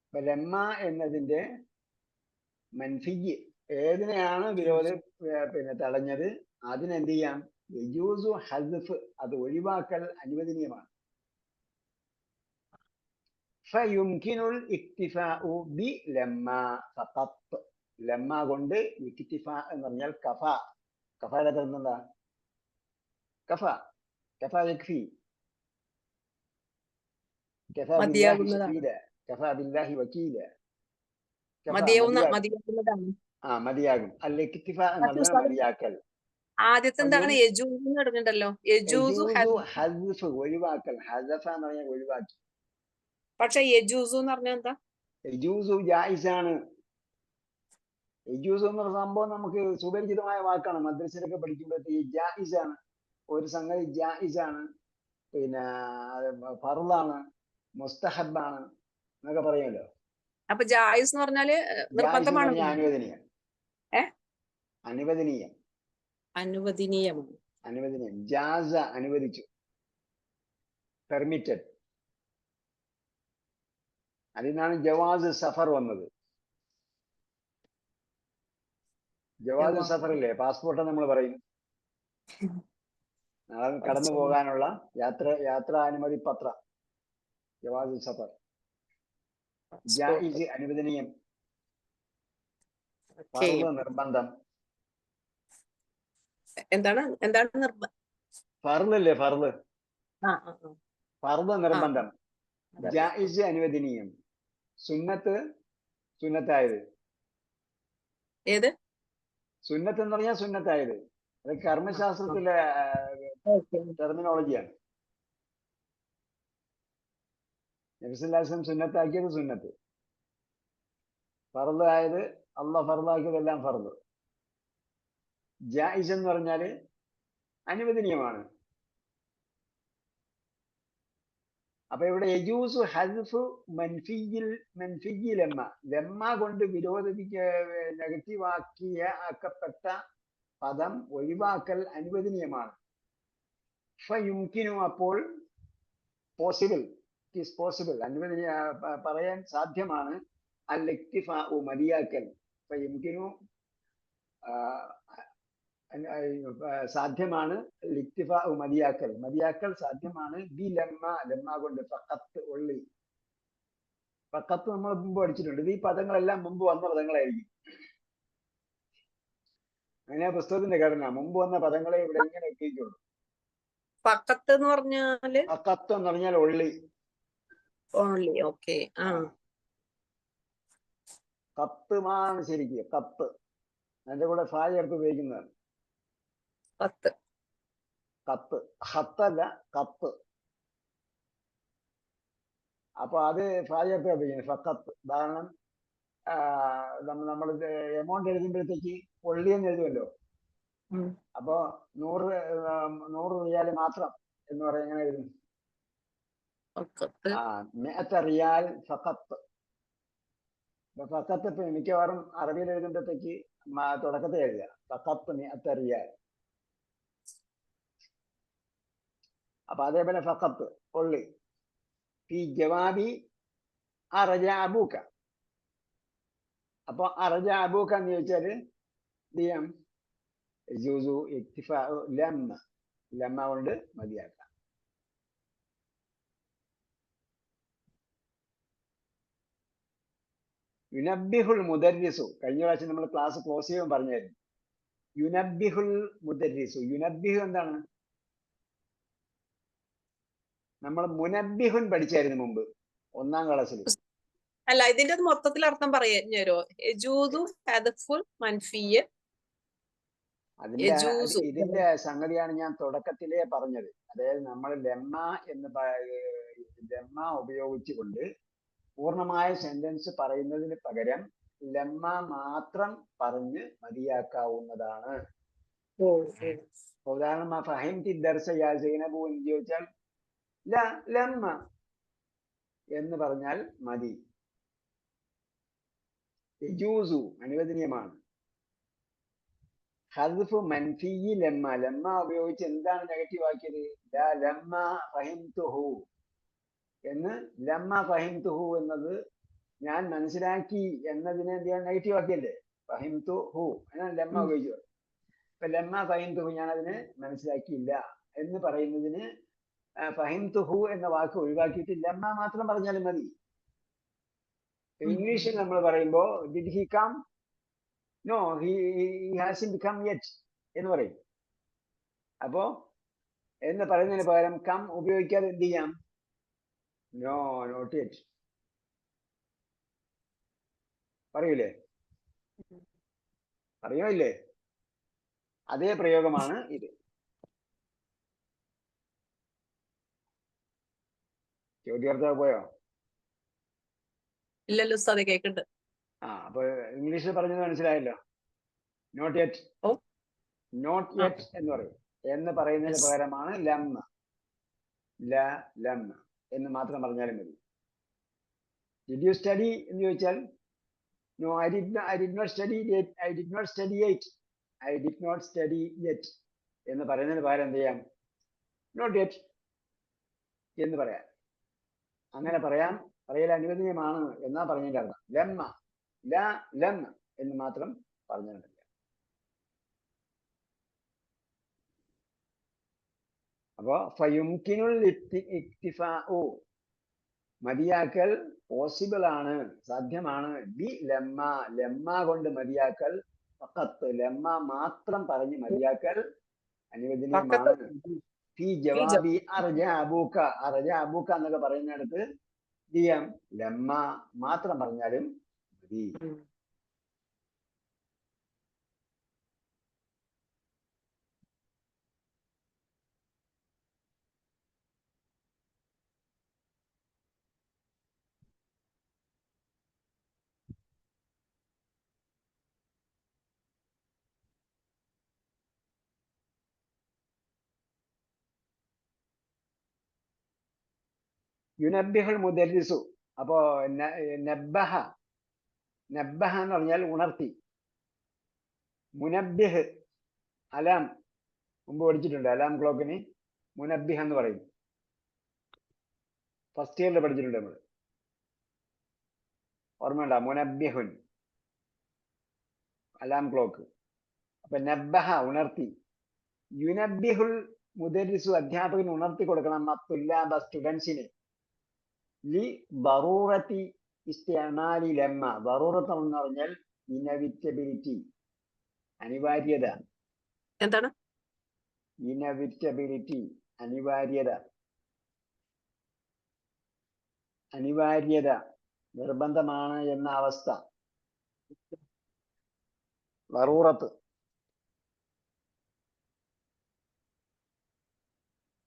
S1: അപ്പൊ ലമ്മ എന്നതിന്റെ മൻഫിയി ഏതിനെയാണ് വിരോധം തടഞ്ഞത്, അതിനെന്ത് ചെയ്യാം? യജൂസു ഹദ്ഫ്, അത് ഒഴിവാക്കൽ അനുവദനീയമാണ്. ഫയുംകിനുൽ ഇക്തിഫാഉ ബി ലമ്മ ഫഖത്ത്. ലമ്മ കൊണ്ട് ഇക്തിഫ എന്ന് പറഞ്ഞാൽ കഫ. കഫയുടെ അർത്ഥം എന്താ? കഫ, കഫ യക്ഫി, കഫ ബില്ലാഹി ഷഹീദ, കഫ ബില്ലാഹി വക്കീല. മതിയാകും. അല്ല ഇക്തിഫ എന്ന് പറഞ്ഞാൽ മതിയാക്കൽ.
S4: ആദ്യത്തെ എന്താണ്? യജൂസ് എന്ന് പറഞ്ഞിട്ടുണ്ടല്ലോ. യജൂസു
S1: ഹദ്ഫ് ഒഴിവാക്കൽ. ഹദഫ എന്ന് പറഞ്ഞാൽ ഒഴിവാക്കി.
S4: പക്ഷെ യജൂസു എന്ന് പറഞ്ഞാൽ എന്താ?
S1: യജൂസു ജായിസാണ്. യജൂസ് എന്ന സംഭവം നമുക്ക് സുപരിചിതമായ വാക്കാണ്. മദ്രസയിലൊക്കെ പഠിക്കുമ്പോഴത്തേക്ക് ജായിസാണ്, ഒരു സംഗതി ജായിസാണ്, പിന്നെ ഫർളാണ്, മുസ്തഹബാണ് എന്നൊക്കെ പറയുമല്ലോ.
S4: അപ്പൊ ജായിസ് എന്ന് പറഞ്ഞാല് നിർബന്ധമാണ്.
S1: അനുവദനീയം. അനുവദനീയം.
S4: അനുവദനീയമാണ്.
S1: അനുവദനീയം. ജാസ അനുവദിച്ചു, പെർമിറ്റഡ്. അതിനാണ് ജവാസ് സഫർ വന്നത്. ജവാസ് സഫർ ഇല്ലേ, പാസ്പോർട്ട് നമ്മൾ പറയും. നാളെ കടന്നു പോകാനുള്ള യാത്രാനുമതി പത്രം, ജവാസ് സഫർ. ജായിസ് അനുവദനീയം, ഫർള് നിർബന്ധം.
S4: എന്താണ്
S1: ഫർളില്ലേ, ഫർള്, ഫർള് നിർബന്ധം. ജായിസ് അനുവദനീയം. സുന്നത്ത് സുന്നത്തായത്.
S4: ഏത്
S1: സുന്നത്ത് എന്ന് പറഞ്ഞാൽ സുന്നത്തായത്. അത് കർമ്മശാസ്ത്രത്തിലെ ടെർമിനോളജിയാണ്. നബി സല്ലല്ലാഹു അലൈഹി വസല്ലം സുന്നത്താക്കിയത് സുന്നത്ത്, ഫർള് ആയത് അള്ളാഹ് ഫർളാക്കിയതെല്ലാം ഫർള്. ജായിസ് എന്ന് പറഞ്ഞാല് അനുവദനീയമാണ്. അപ്പൊ ഇവിടെ യജൂസു ഹദ്ഫു മൻഫിയിൽ ലമ്മ. ലമ്മ കൊണ്ട് നെഗറ്റീവ് ആക്കപ്പെട്ട പദം ഒഴിവാക്കൽ അനുവദനീയമാണ്. ഫയുംകിനു, അപ്പോൾ പോസിബിൾ, ഇറ്റ് ഈസ് പോസിബിൾ, അനുവദനീയ പറയാൻ സാധ്യമാണ്. അൽ ഇക്തിഫാഉ മതിയാക്കൽ. ഫയുംകിനു സാധ്യമാണ്. ഇക്തിഫാഉ മതിയാക്കൽ, മതിയാക്കൽ സാധ്യമാണ്. ബി ലമ്മ, ലമ്മ കൊണ്ട്. ഫഖത്ത് ഒള്ളി. ഫഖത്ത് നമ്മൾ മുമ്പ് പഠിച്ചിട്ടുണ്ട്. ഈ പദങ്ങളെല്ലാം മുമ്പ് വന്ന പദങ്ങളായിരിക്കും. അങ്ങനെ പുസ്തകത്തിന്റെ ഘടന, മുമ്പ് വന്ന പദങ്ങളെ ഇവിടെ ഇങ്ങനെ ഉപയോഗിക്കുള്ളൂ.
S4: ഫഖത്ത് എന്ന് പറഞ്ഞാല്,
S1: ഫഖത്ത് എന്ന് പറഞ്ഞാൽ ഒള്ളി.
S4: ഓൺലി. ഓക്കെ.
S1: കത്ത് മാണ് ശരിക്കും. കത്ത് അതിന്റെ കൂടെ ഫാ ചേർത്ത് ഉപയോഗിക്കുന്നതാണ്.
S4: കത്ത്,
S1: കത്ത്, ഹത്തല്ല, കത്ത്. അപ്പൊ അത് ഫാ ചേർത്ത് ഉപയോഗിക്കുന്നത്, ഫഖത്ത്. ഉദാഹരണം, നമ്മൾ എമൗണ്ട് എഴുതുമ്പോഴത്തേക്ക് ഒള്ളി എന്ന് എഴുതുമല്ലോ. അപ്പൊ 100 റിയാൽ മാത്രം എന്ന് പറയാൻ എങ്ങനെ എഴുതും? മിഅത്ത റിയാൽ ഫഖത്ത്. ഫഖത്ത് ഇപ്പൊ മിക്കവാറും അറബിയിൽ എഴുതുമ്പോഴത്തേക്ക് തുടക്കത്തെ എഴുതുക ഫഖത്ത് മിഅത്ത റിയാൽ. അപ്പൊ അതേപോലെ ഫഖത്ത് ഒള്ളി. ഫി ജവാബി അറജ അബൂക്ക. അപ്പൊ അറജ അബൂക്ക എന്ന് ചോദിച്ചാല് ചെയ്യാം യജൂസു ഇക്തിഫാഉ ലമ്മ, ലമ്മ കൊണ്ട് മതിയാക്കാം. യുനബ്ബിഹുൽ മുദർരിസു, കഴിഞ്ഞ പ്രാവശ്യം നമ്മൾ ക്ലാസ് ക്ലോസ് ചെയ്യുമ്പോൾ പറഞ്ഞായിരുന്നു. യുനബ്ബിഹുൽ മുദർരിസു. യുനബ്ബിഹു എന്താണ്? നമ്മൾ മുനബ്ബിഹുൻ പഠിച്ചായിരുന്നു മുമ്പ് 1ാം ക്ലാസ്സിൽ.
S4: അല്ല, ഇതിന്റെ മൊത്തത്തിൽ അർത്ഥം പറഞ്ഞുതരോ? യജൂദു ഹദഫുൽ മൻഫിയ്യ്.
S1: ഇതിന്റെ സംഗതിയാണ് ഞാൻ തുടക്കത്തിലേ പറഞ്ഞത്. അതായത് നമ്മൾ ലെമ്മ ഉപയോഗിച്ചുകൊണ്ട് പൂർണ്ണമായ സെന്റൻസ് പറയുന്നതിന് പകരം ലെമ്മ മാത്രം പറഞ്ഞ് മതിയാക്കാവുന്നതാണ്. ഉദാഹരണം ഫഹിംതി ദർസ യാ സൈനബു എന്ന് ചോദിച്ചാൽ ലമ്മ എന്ന് പറഞ്ഞാൽ മതി. യജൂസു അനുവദനീയമാണ്. ഹദ്ഫ് മൻഫി ലെമ്മ ഉപയോഗിച്ച് എന്താണ് നെഗറ്റീവ് ആക്കിയത്? ലമ്മ ഫഹിംതുഹു എന്ന്. ലമ്മ ഫഹിംതുഹു എന്നത് ഞാൻ മനസ്സിലാക്കി എന്നതിനെ നെഗറ്റീവ് ആക്കിയല്ലേ? ഫഹിംതുഹു എന്നാണ് ലെമ്മ ഉപയോഗിച്ചത്. ഇപ്പൊ ലെമ്മ ഫഹിംതുഹു ഞാൻ അതിനെ മനസ്സിലാക്കിയില്ല എന്ന് പറയുന്നതിന് ഫഹിംതുഹു എന്ന വാക്ക് ഒഴിവാക്കിയിട്ട് ലെമ്മ മാത്രം പറഞ്ഞാലും മതി. ഇംഗ്ലീഷിൽ നമ്മൾ പറയുമ്പോൾ did he come? No, he hasn't come yet എന്ന് പറയും. അപ്പോ എന്ന് പറയുന്നതിന് പകരം കം ഉപയോഗിക്കാതെ എന്ത് ചെയ്യാം? നോ, നോട്ട് യെറ്റ് പറയൂലേ? പറയോ ഇല്ലേ? അതേ പ്രയോഗമാണ് ഇത്. ചോദ്യാർത്ഥം പോയോ?
S4: ഇല്ലല്ലോ ഉസ്താദേ, കേക്കുന്നുണ്ട്.
S1: അപ്പൊ ഇംഗ്ലീഷിൽ പറഞ്ഞത് മനസ്സിലായല്ലോ. നോട്ട് യെറ്റ്, നോട്ട് യെറ്റ് എന്ന് പറയും. എന്ന് പറയുന്നതിന് പകരമാണ് ലമ്മ. ലമ്മ എന്ന് മാത്രം പറഞ്ഞാലും മതി. ഡിഡ് യു സ്റ്റഡി എന്ന് ചോദിച്ചാൽ no, I did not study yet എന്ന് പറയുന്നതിന് പകരം എന്ത് ചെയ്യാം? നോട്ട് യെറ്റ് എന്ന് പറയാം. അങ്ങനെ പറയൽ അനുവദനീയമാണ് എന്നാ പറഞ്ഞതിന്റെ അർത്ഥം. ലമ്മ ലമ്മ എന്ന് മാത്രം പറഞ്ഞാൽ മതി. അപ്പോ ഫയുംകിനുൽ ഇക്തിഫാഉ മതിയാക്കൽ പോസിബിൾ ആണ്, സാധ്യമാണ്. ബി ലെമ്മ കൊണ്ട് മതിയാക്കൽ. ഫഖത്ത് ലെമ്മ മാത്രം പറഞ്ഞ് മതിയാക്കൽ അനുവദനീയമാണ്. ഫി ജവാബി അർജ അബൂക്ക എന്നൊക്കെ പറയുന്നിടത്ത് ലെമ്മ മാത്രം പറഞ്ഞാലും മതി. യുനബ്ബിഹുൽ മുദർരിസു. അപ്പോ നബ്ബഹ എന്ന് പറഞ്ഞാൽ ഉണർത്തി. മുനബ്ബിഹ് അലാം മുമ്പ് പഠിച്ചിട്ടുണ്ട്. അലാം ക്ലോക്കിന് മുനബ്ബിഹ് എന്ന് പറയും. ഫസ്റ്റ് ഇയറിൽ പഠിച്ചിട്ടുണ്ട് നമ്മൾ. ഓർമ്മയുണ്ടോ? മുനബ്ബിഹുൻ അലാം ക്ലോക്ക്. അപ്പൊ നബ്ബഹ ഉണർത്തി. യുനബ്ബിഹുൽ മുദർരിസു അധ്യാപകൻ ഉണർത്തി കൊടുക്കണം തുല്ലാബ സ്റ്റുഡൻസിന്. ലി ബറൂറത്തി ഇസ്തിഅമാലി ലമ്മ. ബറൂറത്ത് എന്ന് പറഞ്ഞാൽ ഇനവിറ്റബിലിറ്റി, അനിവാര്യത.
S4: എന്താണ്
S1: ഇനവിറ്റബിലിറ്റി? അനിവാര്യത, നിർബന്ധമാണ് എന്ന അവസ്ഥ. ബറൂറത്ത്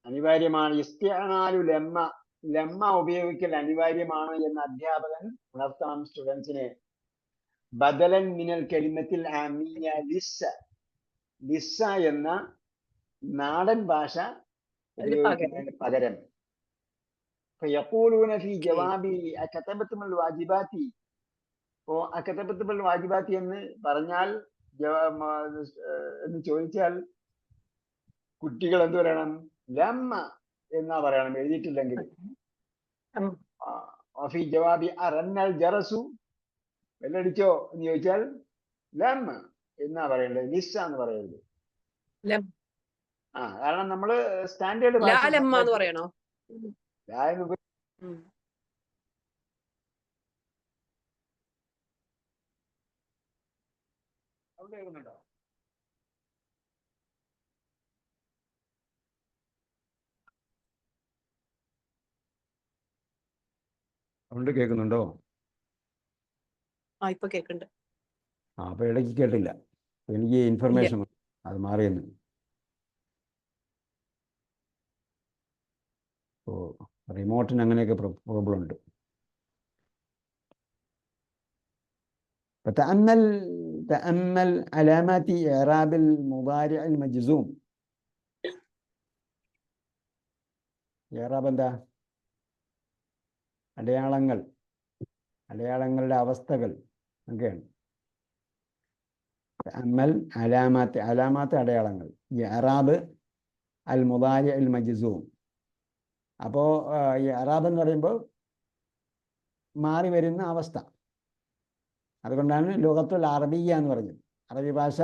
S1: അനിവാര്യമാണ്. ഇസ്തിഅമാലു ലമ്മ ഉപയോഗിക്കൽ അനിവാര്യമാണ് എന്ന് അധ്യാപകൻ ഉണർത്തണം സ്റ്റുഡൻസിനെ. ബദലൻ മിനൽ കലിമത്തിൽ ആമിയ ലിസ്സ എന്ന നാടൻ ഭാഷ ഉപയോഗിക്കുന്നതിന് പകരം. ഫയഖൂലൂന ഫീ ജവാബി അകതബതുൽ വാജിബാത്തി. അപ്പോ അകതബതുൽ വാജിബാത്തി എന്ന് പറഞ്ഞാൽ എന്ന് ചോദിച്ചാൽ കുട്ടികൾ എന്ത് പറയണം? ലമ്മ എന്നാ പറയണം, എഴുതിയിട്ടില്ലെങ്കിൽ. ഫീ ജവാബി അറന്നൽ ജറസു, വെല്ലടിച്ചോ എന്ന് ചോദിച്ചാൽ ലമ്മ എന്നാ പറയണ്ടത്, ലിസ്സ എന്ന് പറയരുത്. കാരണം നമ്മള് സ്റ്റാൻഡേർഡ്
S4: പറയണോ?
S1: അവിടെ എഴുതുന്നുണ്ടോ? ഉണ്ട്, കേൾക്കുന്നുണ്ടോ?
S4: ഇപ്പൊ കേൾക്കുന്നുണ്ട്.
S1: അപ്പൊ ഇടയ്ക്ക് കേട്ടില്ല. എനിക്ക് ഇൻഫർമേഷൻ അത് മാറിയെന്ന്. ഓ, റിമോട്ടിന് അങ്ങനെയൊക്കെ പ്രോബ്ലം ഉണ്ട്. تأمل علامات إعراب المضارع المجزوم. إعراب എന്താ? അടയാളങ്ങളുടെ അവസ്ഥകൾ ഒക്കെയാണ്. തഅമ്മൽ അലാമാത്ത് അടയാളങ്ങൾ. ഇഅ്റാബ് അൽ മുദാരി അൽ മജ്സൂം. അപ്പോൾ ഇഅ്റാബ് എന്ന് പറയുമ്പോൾ മാറി വരുന്ന അവസ്ഥ. അതുകൊണ്ടാണ് ലുഗത്തുൽ അറബിയ്യ എന്ന് പറഞ്ഞത്. അറബി ഭാഷ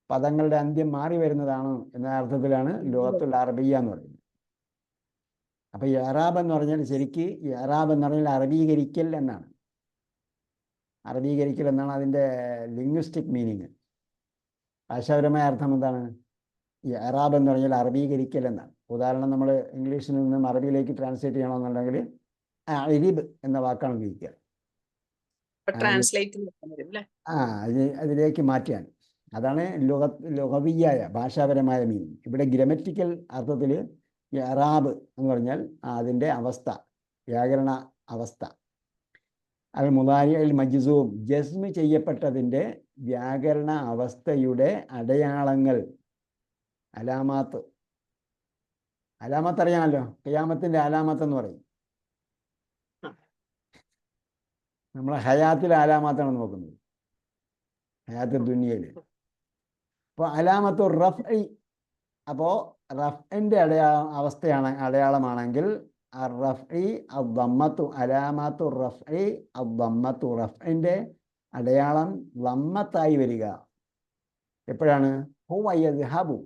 S1: പദങ്ങളുടെ അന്ത്യം മാറി വരുന്നതാണ് എന്ന അർത്ഥത്തിലാണ് ലുഗത്തുൽ അറബിയ്യ എന്ന് പറയുന്നത്. അപ്പൊ ഇഅ്റാബ് എന്ന് പറഞ്ഞാൽ ശരിക്ക് ഇഅ്റാബ് എന്ന് പറഞ്ഞാൽ അറബീകരിക്കൽ എന്നാണ്. അറബീകരിക്കൽ എന്നാണ് അതിൻ്റെ ലിംഗ്വിസ്റ്റിക് മീനിങ്. ഭാഷാപരമായ അർത്ഥം എന്താണ്? ഇഅ്റാബ് എന്ന് പറഞ്ഞാൽ അറബീകരിക്കൽ എന്നാണ്. ഉദാഹരണം, നമ്മൾ ഇംഗ്ലീഷിൽ നിന്നും അറബിയിലേക്ക് ട്രാൻസ്ലേറ്റ് ചെയ്യണമെന്നുണ്ടെങ്കിൽ ഇരിബ് എന്ന വാക്കാണ് ഉപയോഗിക്കുക. അതിലേക്ക് മാറ്റിയാണ്. അതാണ് ലുഗവിയായ ഭാഷാപരമായ മീനിങ്. ഇവിടെ ഗ്രമറ്റിക്കൽ അർത്ഥത്തിൽ ഇഅ്റാബ് എന്ന് പറഞ്ഞാൽ അതിൻ്റെ അവസ്ഥ, വ്യാകരണ അവസ്ഥ. അൽ മുദാരി അൽ മജ്സൂം, ജസ്മ് ചെയ്യപ്പെട്ടതിൻ്റെ വ്യാകരണ അവസ്ഥയുടെ അടയാളങ്ങൾ. അലാമാത്ത് അറിയാമല്ലോ, ഖിയാമത്തിൻ്റെ അലാമത്ത് എന്ന് പറയും. നമ്മൾ ഹയാത്തിലെ അലാമത്താണ് നോക്കുന്നത്, ഹയാത്ത് ദുനിയയിൽ. അപ്പോൾ അലാമത്തു റഫ്ഇ, അപ്പോൾ റഫ്ഇൻ്റെ അടയാളമാണെങ്കിൽ റഫ്ഇ അദ്ദമ്മത്തു, അലാമത്തു റഫ്ഇ അദ്ദമ്മത്തു, റഫ്ഇൻ്റെ അടയാളം ലമ്മത്തായി വരിക. എപ്പോഴാണ്? ഹുവ യദ്ഹബു,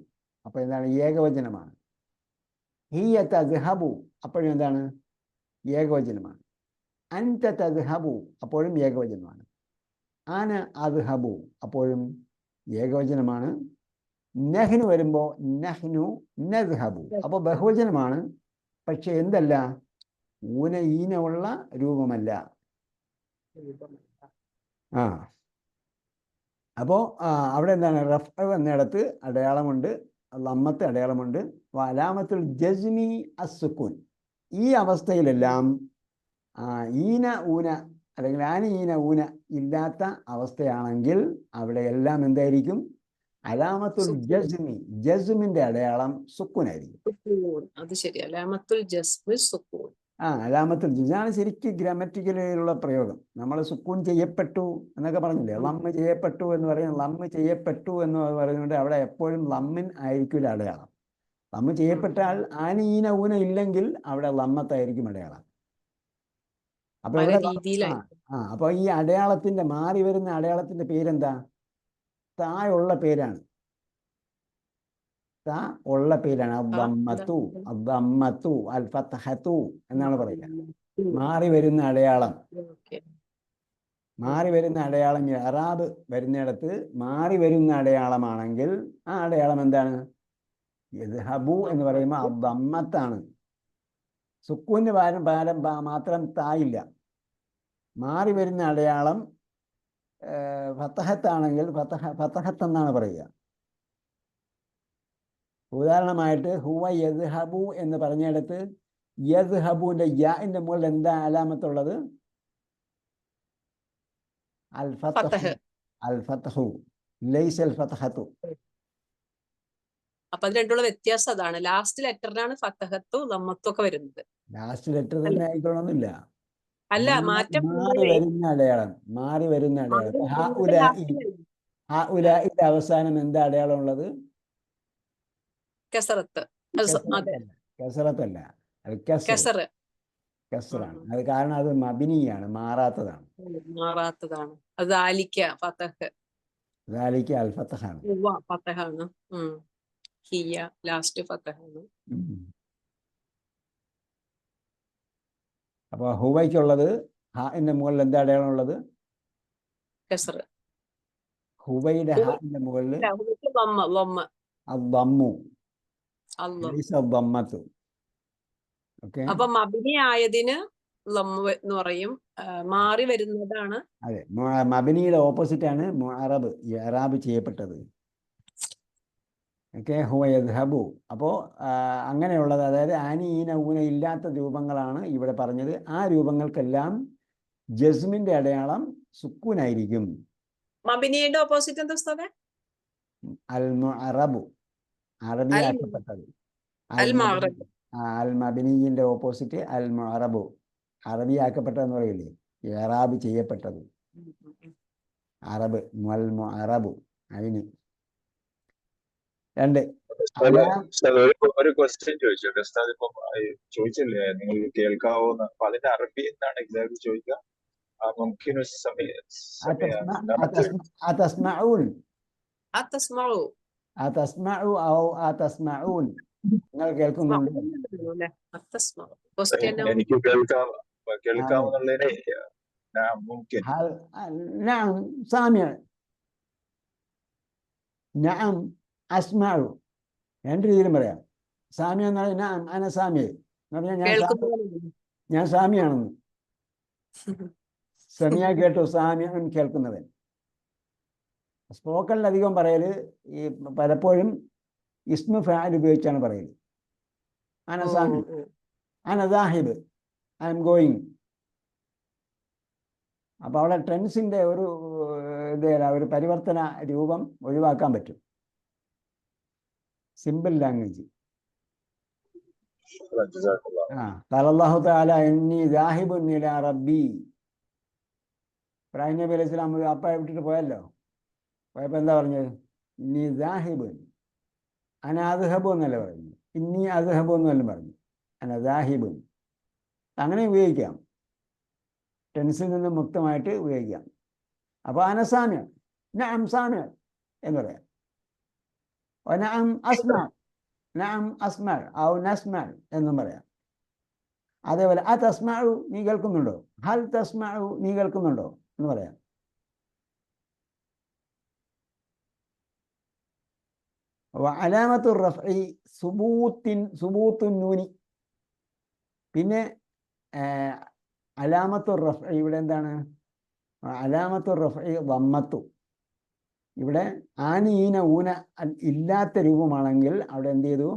S1: അപ്പോൾ എന്താണ്? ഏകവചനമാണ്. ഹിയ തദ്ഹബു, അപ്പോഴും എന്താണ്? ഏകവചനമാണ്. അൻത തദ്ഹബു, അപ്പോഴും ഏകവചനമാണ്. അന അദ്ഹബു, അപ്പോഴും ഏകവചനമാണ്. നഹ്നു വരുമ്പോൾ നഹ്നു നദ്ഹബു, അപ്പോൾ ബഹുവചനമാണ്. പക്ഷെ എന്തല്ല? ഈന ഉള്ള രൂപമല്ല. അപ്പോൾ അവിടെ എന്താണ്? റഫ് എന്നിടത്ത് അടയാളമുണ്ട്, ലമ്മത്ത് അടയാളമുണ്ട്. അലാമത്തുൽ ജസ്മി അസ്സുക്കൂൻ. ഈ അവസ്ഥയിലെല്ലാം ഈന ഊന അല്ലെങ്കിൽ ഈന ഊന ഇല്ലാത്ത അവസ്ഥയാണെങ്കിൽ അവിടെ എല്ലാം എന്തായിരിക്കും? അലാമത്തുൽ ജസ്മി, ജസ്മിന്റെ അടയാളം സുക്കൂനായിരിക്കും.
S4: അത് ശരി, അലാമത്തുൽ ജസ്മി സുക്കൂൻ.
S1: അലാമത്തുൽ ജസ്മാണ് ശരിക്കും ഗ്രാമറ്റിക്കലുള്ള പ്രയോഗം. നമ്മൾ സുക്കൂൻ ചെയ്യപ്പെട്ടു എന്നൊക്കെ പറഞ്ഞില്ലേ, ലമ്മ് ചെയ്യപ്പെട്ടു എന്ന് പറയുന്നത്. ലമ്മ് ചെയ്യപ്പെട്ടു എന്ന് പറയുന്നത് അവിടെ എപ്പോഴും ലമ്മിൻ ആയിരിക്കില്ല അടയാളം. ലമ്മ് ചെയ്യപ്പെട്ടാൽ ഈന ഊന ഇല്ലെങ്കിൽ അവിടെ ലമ്മത്തായിരിക്കും അടയാളം. അപ്പൊ ഇവിടെ അപ്പൊ ഈ അടയാളത്തിന്റെ മാറി വരുന്ന അടയാളത്തിന്റെ പേരെന്താ? തായുള്ള പേരാണ്. താ ഉള്ള പേരാണ്. അദ്ദമ്മത്തു, അദ്ദമ്മത്തു, അൽ ഫത്ഹത്തു എന്നാണ് പറയുക. മാറി വരുന്ന അടയാളം, മാറി വരുന്ന അടയാളം ഇഅ്റാബ് വരുന്നിടത്ത് മാറി വരുന്ന അടയാളമാണെങ്കിൽ ആ അടയാളം എന്താണ്? യദ്ഹബു എന്ന് പറയുമ്പോൾ അദ്ദമ്മത്താണ്. സുക്കൂന് പകരം മാത്രം തായില്ല. മാറി വരുന്ന അടയാളം ഫതഹത്താണെങ്കിൽ ഫതഹത്ത് എന്നാണ് പറയുക. ഉദാഹരണമായിട്ട് ഹുവ യദ്ഹബു എന്ന് പറഞ്ഞിടത്ത് യദ്ഹബുവിന്റെ യാഇന്റെ മുകളിൽ എന്താ അലാമത്തുള്ളത്? അൽ ഫതഹു, അൽ ഫതഹു ലൈസ അൽ ഫതഹത്തു.
S4: അപ്പൊ അത് രണ്ടുള്ള വ്യത്യാസം അതാണ്. ലാസ്റ്റ് ലെറ്ററിനാണ് ഫതഹത്തു ലമ്മത്തു ഒക്കെ വരുന്നത്. ലാസ്റ്റ്
S1: ലെറ്റർ തന്നെ ആയിക്കൊള്ളണമെന്നില്ല.
S4: അല്ല, മാറ്റം
S1: മാറി വരുന്ന അടയാളം, മാറി വരുന്ന അടയാളം. ഹഉലാഇന്റെ അവസാനം എന്താ അടയാളം ഉള്ളത്?
S4: കസറത്ത്.
S1: കസറത്തല്ല, കസറാണ്. അത് കാരണം അത് മബിനിയാണ്, മാറാത്തതാണ്.
S4: അത് ദാലിക ഫതഹ്,
S1: ദാലിക അൽ ഫതഹാണ്.
S4: ഫതഹാണ്. ഹിയ ലാസ്റ്റ് ഫതഹാണ്.
S1: അപ്പൊ ഹുവയ്ക്കുള്ളത് ഹാന്റെ മുകളിൽ എന്താ അടയാളം ഉള്ളത്?
S4: കസർ.
S1: ഹുവയുടെ ഹാന്റെ മുകളിൽ അദ്ദമ്മു, ലൈസ അദ്ദമ്മത്തു. ഓക്കേ,
S4: അപ്പൊ മബ്നി ആയതിന് ലമ്മ എന്ന് പറയും. മാറി വരുന്നതാണ്.
S5: അതെ, മബനിയുടെ ഓപ്പോസിറ്റ് ആണ് മുഅറബ്, ഇഅറാബ് ചെയ്യപ്പെട്ടത്. ഓക്കെ, ഹുവ യദ്ഹബു. അപ്പോൾ അങ്ങനെയുള്ളത്, അതായത് ആനി ഈന ഊന ഇല്ലാത്ത രൂപങ്ങളാണ് ഇവിടെ പറഞ്ഞത്. ആ രൂപങ്ങൾക്കെല്ലാം ജസ്മിന്റെ അടയാളം സുക്കൂനായിരിക്കും.
S4: മബിനിയുടെ ഓപ്പോസിറ്റ് എന്താ ഉസ്താദേ?
S5: അൽ മുഅറബു, അറബിയാക്കപ്പെട്ടത്.
S4: അൽ മഅറബ്.
S5: അൽ മബനിയുടെ ഓപ്പോസിറ്റ് അൽ മുഅറബു, അറബിയാക്കപ്പെട്ടതെന്ന് പറയില്ലേ, ഇഅറാബ് ചെയ്യപ്പെട്ടത്. അറബ്, അൽ മുഅറബു അതിന്. രണ്ട്,
S3: ഒരു ക്വസ്റ്റ്യൻ ചോദിച്ചോട്ടെ ഉസ്താദ്. ഇപ്പം ചോദിച്ചില്ലേ നിങ്ങൾ കേൾക്കാവോ എന്ന്? അപ്പൊ അതിന്റെ അറബി എന്താണ് എക്സാക്ട് ചോദിക്കുക? ممكن
S5: അതസ്മഊൻ,
S4: അത്തസ്മഉ,
S5: അതസ്മഉ ഔ അതസ്മഊൻ, നിങ്ങൾ കേൾക്കുന്നുണ്ടോ?
S4: അത്തസ്മഉ ക്വസ്റ്റ്യൻ.
S3: എനിക്ക് കേൾക്കാവുന്നതിനെ ممكن.
S5: നഅം സാമിഅ, നഅം അസ്മഉ, രണ്ട് രീതിയിലും പറയാം. സാമിഅ എന്ന് പറഞ്ഞാൽ നഅം അന സാമിഅ എന്ന് പറഞ്ഞാൽ ഞാൻ സാമിയാണെന്ന്. സമിയ കേട്ടു, സാമിഅൻ കേൾക്കുന്നവൻ. സ്പോക്കണിൽ അധികം പറയല് ഈ പലപ്പോഴും ഇസ്മു ഫാഇൽ ഉപയോഗിച്ചാണ് പറയല്. അന സാമി, അന ദാഹിബ്, ഐ എം ഗോയിങ്. അപ്പൊ അവിടെ ടെൻസിന്റെ ഒരു ഒരു പരിവർത്തന രൂപം ഒഴിവാക്കാൻ പറ്റും. Simple language. ഖാലല്ലാഹു തആല ഇന്നി ദാഹിബുൻ ഇലാ റബ്ബി. ഇബ്രാഹിം നബി അലൈഹി സ്വലാം അപ്പയെ വിട്ടിട്ട് പോയല്ലോ. പോയപ്പോ എന്താ പറഞ്ഞത്? ഇന്നി ദാഹിബുൻ, അന അദ്ഹബു എന്നല്ല പറഞ്ഞു, ഇന്നി അദ്ഹബു എന്നല്ല പറഞ്ഞു, അന ദാഹിബുൻ. അങ്ങനെ ഉപയോഗിക്കാം, ടെൻസിൽ നിന്ന് മുക്തമായിട്ട് ഉപയോഗിക്കാം. അപ്പൊ അന സാമിഅ, നഅം സാമിഅ എന്ന് പറയാം. നഅം അസ്മഅ, നഅം അസ്മഅ ഔ നസ്മഅ എന്നും പറയാം. അതേപോലെ അതസ്മഉ, നീ കേൾക്കുന്നുണ്ടോ? ഹൽ തസ്മഉ, നീ കേൾക്കുന്നുണ്ടോ എന്ന് പറയാം. അലാമത്തു റഫ്ഇ സുബൂത്തുൻ നൂനി. പിന്നെ അലാമത്തു റഫ്ഇ ഇവിടെ എന്താണ്? അലാമത്തു റഫ്ഇ ദമ്മത്തു. ഇവിടെ ആനീന ഊന ഇല്ലാത്ത രൂപമാണെങ്കിൽ അവിടെ എന്ത് ചെയ്തു?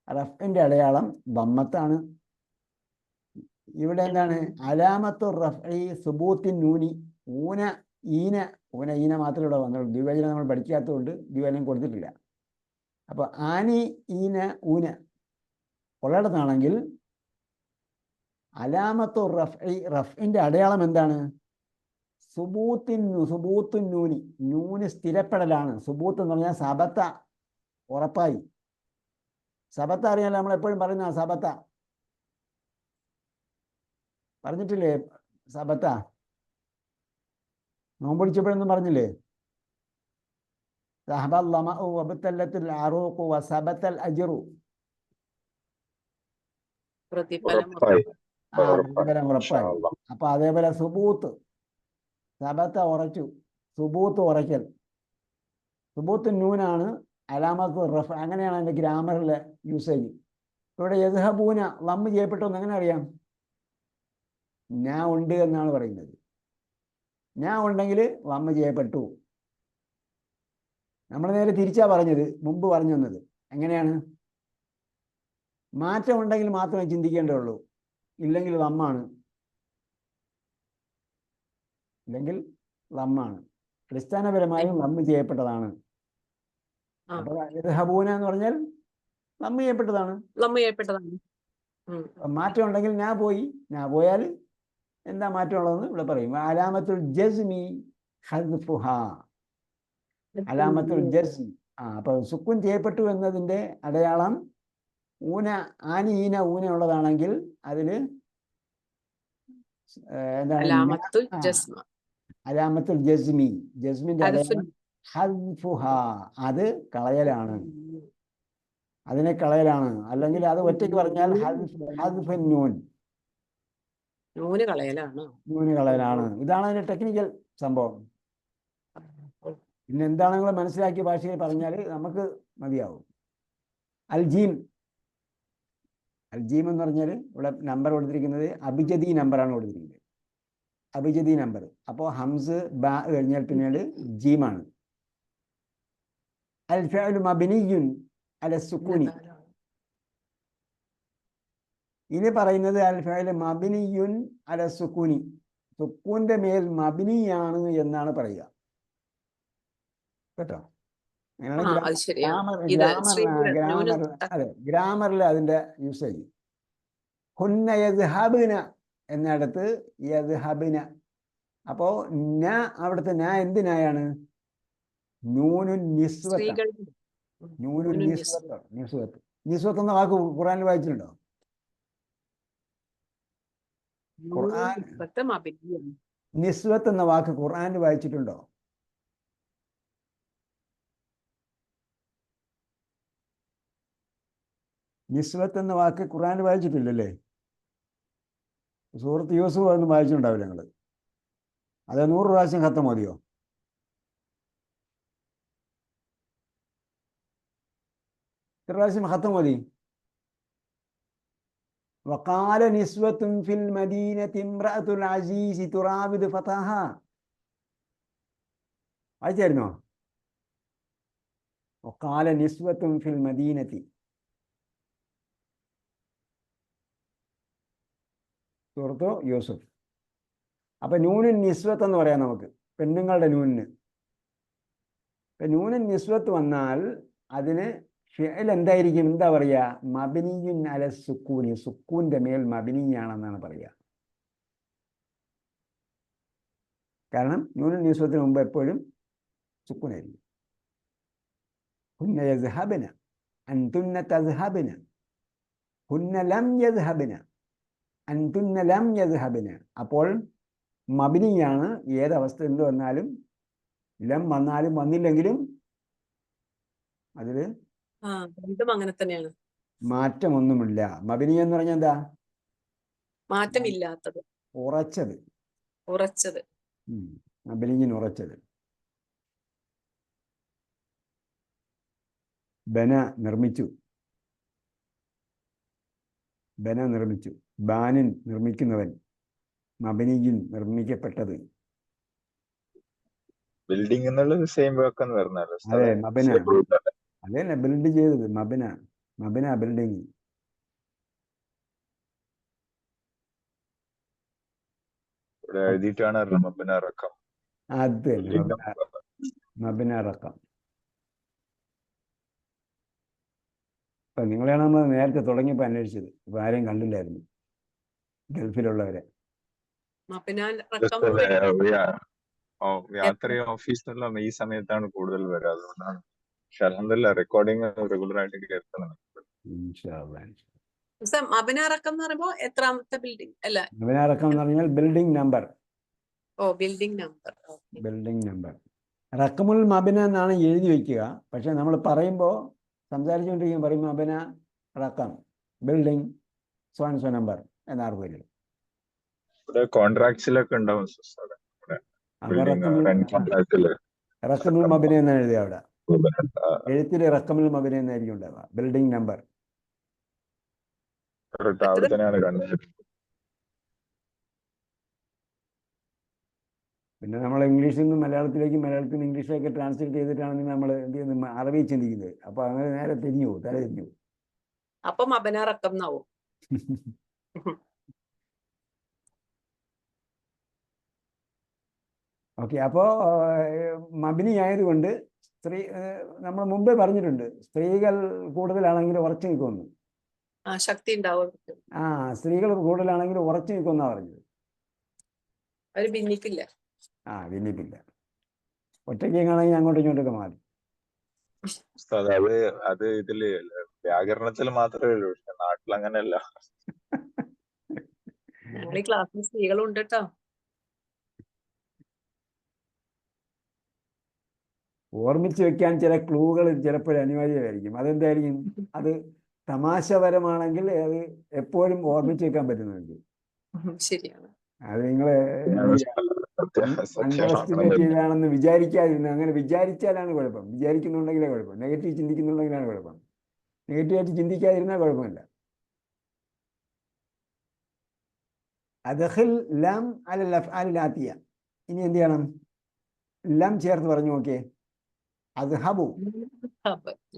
S5: റഫ്ഇന്റെ അടയാളം ദമ്മത്താണ്. ഇവിടെ എന്താണ്? അലാമത്തു റഫ്ഇ സുബൂത്തിൻ നൂനി. ഊന ഈന, ഊന ഈന മാത്രമേ ഇവിടെ വന്നുള്ളൂ. ദ്വിവചനം നമ്മൾ പഠിക്കാത്തതുകൊണ്ട് ദ്വിവചനം കൊടുത്തിട്ടില്ല. അപ്പൊ ആനി ഈന ഊന ഉള്ളിടത്താണെങ്കിൽ അലാമത്തു റഫ്ഇ, റഫ്ഇന്റെ അടയാളം എന്താണ്? സുബൂത്തുൻ നൂനി, നൂന് സ്ഥിരപ്പെടലാണ്. സുബൂത്ത് എന്ന് പറഞ്ഞാൽ സബത്ത, ഉറപ്പായി. സബത്ത അറിയാലോ, നമ്മൾ എപ്പോഴും പറയുന്ന സബത്ത പറഞ്ഞിട്ടില്ലേ? സബത്ത നോമ്പൊടിച്ചപ്പോഴൊന്നും പറഞ്ഞില്ലേ?
S4: പ്രതിഫലം
S5: ഉറപ്പായി. അപ്പൊ അതേപോലെ സുബൂത്ത്, സബത്ത ഉറച്ചു, സുബൂത്ത് ഉറയ്ക്കൽ. സുബൂത്ത് നൂനാണ് അലാമത്ത് റഫ്. അങ്ങനെയാണ് അതിന്റെ ഗ്രാമറിലെ യൂസേജ്. ഇവിടെ യദ്ഹബൂന ലമ്മ് ചെയ്യപ്പെട്ടു എന്ന് എങ്ങനെ അറിയാം? ഞാൻ ഉണ്ട് എന്നാണ് പറയുന്നത്. ഞാൻ ഉണ്ടെങ്കിൽ ലമ്മ് ചെയ്യപ്പെട്ടു. നമ്മൾ നേരെ തിരിച്ചാ പറഞ്ഞത്, മുമ്പ് പറഞ്ഞു തന്നത്. എങ്ങനെയാണ്? മാറ്റം ഉണ്ടെങ്കിൽ മാത്രമേ ചിന്തിക്കേണ്ടതുള്ളൂ, ഇല്ലെങ്കിൽ ലമ്മാണ്, ഇല്ലെങ്കിൽ ലമ്മാണ്. അടിസ്ഥാനപരമായും ലമ്മ് ചെയ്യപ്പെട്ടതാണ്. അപ്പൊ യദ്ഹബൂന എന്ന് പറഞ്ഞാൽ ലമ്മ് ചെയ്യപ്പെട്ടതാണ്. മാറ്റം ഉണ്ടെങ്കിൽ ഞാൻ പോയി, ഞാൻ പോയാൽ എന്താ മാറ്റമുള്ളതെന്ന് ഇവിടെ പറയും. അലാമത്തുൽ ജസ്മി ഹദ്ഫുഹാ, അലാമത്തുൽ ജസ്മി. അപ്പൊ സുക്കൂൻ ചെയ്യപ്പെട്ടു എന്നതിന്റെ അടയാളം ഊന, ആനി ഈന ഊന ഉള്ളതാണെങ്കിൽ അതില് എന്താണ്? അലാമത്തുൽ ജസ്മി, ജസ്മിന്റെ അടയാളം ഹദ്ഫുഹാ, അത് കളയലാണ്, അതിനെ കളയലാണ്. അല്ലെങ്കിൽ അത് ഒറ്റയ്ക്ക് പറഞ്ഞാൽ ഹദ്ഫുൻ നൂൻ, നൂന് കളയലാണ്. ഇതാണ് അതിന്റെ ടെക്നിക്കൽ സംഭവം. പിന്നെ എന്താണ് നിങ്ങൾ മനസ്സിലാക്കിയ ഭാഷയിൽ പറഞ്ഞാൽ നമുക്ക് മതിയാവും. അൽ ജീം, അൽജീം എന്ന് പറഞ്ഞാൽ ഇവിടെ നമ്പർ കൊടുത്തിരിക്കുന്നത് അബിജദി നമ്പറാണ് കൊടുത്തിരിക്കുന്നത്. അബിജദി നമ്പർ. അപ്പോൾ ഹംസ് ബാ കഴിഞ്ഞാൽ പിന്നീട് ജീമാണ്. അൽ ഫിഅലു മബ്നിയുൻ അല സുക്കൂനി. ഇനി പറയുന്നത് അൽ ഫിഅലു മബ്നിയുൻ അല സുക്കൂനി, സുക്കൂന്റെ മേൽ മബ്നിയാണ് എന്നാണ് പറയുക. കേട്ടോ?
S4: അത് ശരിയാണ്. ഇത്
S5: അതെ, ഗ്രാമറിൽ അതിന്റെ യൂസേജ്. ഹുന്ന യദ്ഹബന എന്നിടത്ത് യദ്ഹബന. അപ്പോ ന, അവിടുത്തെ ന എന്തിനായാണ്? നൂനുൻ നിസ്വത്ത്. നൂനുൻ നിസ്വത്ത്. നിസ്വത്ത് നിസ്വത്ത് എന്ന വാക്ക് ഖുർആനിൽ വായിച്ചിട്ടുണ്ടോ? ഖുർആൻ നിസ്വത്ത് എന്ന വാക്ക് ഖുർആനിൽ വായിച്ചിട്ടുണ്ടോ? നിസ്വത്ത് എന്ന വാക്ക് ഖുർആനിൽ വായിച്ചിട്ടില്ലല്ലേ? സൂറത്ത് യൂസുഫ് അതൊന്നും വായിച്ചിട്ടുണ്ടാവില്ല നിങ്ങൾ. അത് 100 പ്രാവശ്യം ഖത്തം മതിയോ? എത്ര പ്രാവശ്യം ഖത്തം മതി? വഖാല നിസ്വത്തുൻ ഫിൽ മദീനത്തി ഇംറഅത്തുൽ അസീസി തുറാവിദു ഫതഹ. വായിച്ചായിരുന്നോ? വഖാല നിസ്വത്തുൻ ഫിൽ മദീനത്തി. സൂറത്ത് യൂസുഫ്. അപ്പൊ നൂനുൻ നിസ്വത്ത് എന്ന് പറയാം നമുക്ക്, പെണ്ണുങ്ങളുടെ നൂനിന്. ഇപ്പൊ നൂനുൻ നിസ്വത്ത് വന്നാൽ അതിന് ഫിഅൽ എന്തായിരിക്കും? എന്താ പറയുക? മബ്നിയുൻ അല സുക്കൂനി, സുക്കൂന്റെ മേൽ മബ്നിയാണെന്നാണ് പറയുക. കാരണം നൂനുൻ നിസ്വത്തിന് മുമ്പ് എപ്പോഴും സുക്കൂനായിരിക്കും. ഹുന്ന യസ്ഹബന അൻതുന്ന തസ്ഹബന ഹുന്ന ലം യസ്ഹബന അൻതുന്ന ലം യസ്ഹബന. അപ്പോൾ മബ്നിയാണ്. ഏതവസ്ഥ എന്ത് വന്നാലും, ലം വന്നാലും വന്നില്ലെങ്കിലും അതില്
S4: അങ്ങനെ തന്നെയാണ്,
S5: മാറ്റമൊന്നുമില്ല. മബ്നി എന്ന് പറഞ്ഞാൽ എന്താ?
S4: മാറ്റമില്ലാത്തത്,
S5: ഉറച്ചത്.
S4: ഉറച്ചത്.
S5: മബ്നിയിന് ഉറച്ചത്. ബന നിർമ്മിച്ചു. ബന നിർമ്മിച്ചു. ബാനിൻ നിർമ്മിക്കുന്നവൻ. മബ്നിയിൻ നിർമ്മിക്കപ്പെട്ടത്.
S3: ബിൽഡിംഗ് എന്നുള്ളത് സെയിം വർക്ക് എന്ന് പറഞ്ഞാലോ?
S5: അതെ, മബന. അതന്നെ ബിൽഡ് ചെയ്തത്. മബന, മബന ബിൽഡിങ്.
S3: ഇവിടെ എഴുതിയിട്ടാണ് മബന റക്കം.
S5: അത് തന്നെ മബന റക്കം. അപ്പൊ നിങ്ങളെയാണ് നമ്മൾ നേരത്തെ തുടങ്ങിയപ്പോൾ അന്വേഷിച്ചത്. ഇപ്പൊ ആരെയും കണ്ടില്ലായിരുന്നു, ഗൾഫിലുള്ളവരെ.
S3: യാത്ര ഓഫീസിലുള്ള ഈ സമയത്താണ് കൂടുതൽ വരിക. അതുകൊണ്ടാണ്. പക്ഷെ അൽഹംദുലില്ലാ റെക്കോർഡിംഗ് റെഗുലർ ആയിട്ട് കേൾക്കുന്നുണ്ട്.
S4: മബനാറക്കം എന്ന് പറയുമ്പോ എത്രാമത്തെ ബിൽഡിംഗ് അല്ല?
S5: മബനാറക്കം എന്ന് പറഞ്ഞാൽ ബിൽഡിംഗ് നമ്പർ.
S4: ഓ, ബിൽഡിംഗ് നമ്പർ.
S5: Building number. റക്കമുൽ മബന എന്നാണ് എഴുതി വെക്കുക. പക്ഷെ നമ്മൾ പറയുമ്പോൾ, സംസാരിച്ചുകൊണ്ടിരിക്കുമ്പോൾ പറയും മബന റക്കം ബിൽഡിംഗ് സോ നമ്പർ എന്നാണ് പേര്.
S3: ഇവിടെ കോൺട്രാക്ട്സിലൊക്കെ ഉണ്ടാവും.
S5: റക്കമുൽ മബന എന്നാണ് എഴുതിയ അവിടെ. എഴുത്തില് റക്കമുൽ മബന എന്നായിരിക്കും ഉണ്ടാവുക. Building number. പിന്നെ നമ്മൾ ഇംഗ്ലീഷിൽ നിന്ന് മലയാളത്തിലേക്ക്, മലയാളത്തിൽ നിന്ന് ഇംഗ്ലീഷിലേക്ക് ട്രാൻസ്ലേറ്റ് ചെയ്തിട്ടാണ് നമ്മൾ എന്ത് ചെയ്യുന്നത്? അറബി ചിന്തിക്കുന്നത്. അപ്പൊ അങ്ങനെ നേരെ തിരിഞ്ഞു പോകും, തല തിരിഞ്ഞു പോകും.
S4: അപ്പൊ മബനാറക്കം എന്നാവും.
S5: ഓക്കെ. അപ്പോൾ മബിനി ആയതുകൊണ്ട് സ്ത്രീ, നമ്മൾ മുമ്പേ പറഞ്ഞിട്ടുണ്ട്, സ്ത്രീകൾ കൂടുതലാണെങ്കിൽ ഉറച്ചു നിൽക്കുമെന്ന്.
S4: ശക്തി ഉണ്ടാവും.
S5: സ്ത്രീകൾ കൂടുതലാണെങ്കിൽ ഉറച്ചു നിൽക്കുമെന്നാ പറഞ്ഞത്.
S4: അവര് ഭിന്നിപ്പില്ല.
S5: ഭിന്നിപ്പില്ല. ഒറ്റയ്ക്കാണെങ്കിൽ അങ്ങോട്ടും ഇങ്ങോട്ടൊക്കെ മാറി.
S3: അത് ഇതില് വ്യാകരണത്തിൽ മാത്രമേ ഉള്ളൂ. പക്ഷെ നാട്ടിൽ അങ്ങനെയല്ല.
S4: ഞങ്ങളുടെ ക്ലാസ്സിൽ സ്ത്രീകളുണ്ട് കേട്ടോ.
S5: ഓർമ്മിച്ച് വെക്കാൻ ചില ക്ലൂകൾ ചിലപ്പോൾ അനിവാര്യമായിരിക്കും. അതെന്തായിരിക്കും? അത് തമാശപരമാണെങ്കിൽ അത് എപ്പോഴും ഓർമ്മിച്ച് വെക്കാൻ പറ്റുന്നുണ്ട്.
S4: ശരിയാണ്.
S5: അത് നിങ്ങള് അണ്ടർ എസ്റ്റിമേറ്റ് ചെയ്താണെന്ന് വിചാരിക്കാതിരുന്നു. അങ്ങനെ വിചാരിച്ചാലാണ് കുഴപ്പം. വിചാരിക്കുന്നുണ്ടെങ്കിലേ കുഴപ്പം. നെഗറ്റീവ് ചിന്തിക്കുന്നുണ്ടെങ്കിലാണ് കുഴപ്പം. നെഗറ്റീവായിട്ട് ചിന്തിക്കാതിരുന്നാൽ കുഴപ്പമില്ല. അദ്ഖിൽ ലം അലൽ അഫ്ആലിൽ ആത്തിയ. ഇനി എന്ത് ചെയ്യണം? ലം ചേർത്ത് പറഞ്ഞു നോക്കിയേ. അദ്ഹബു.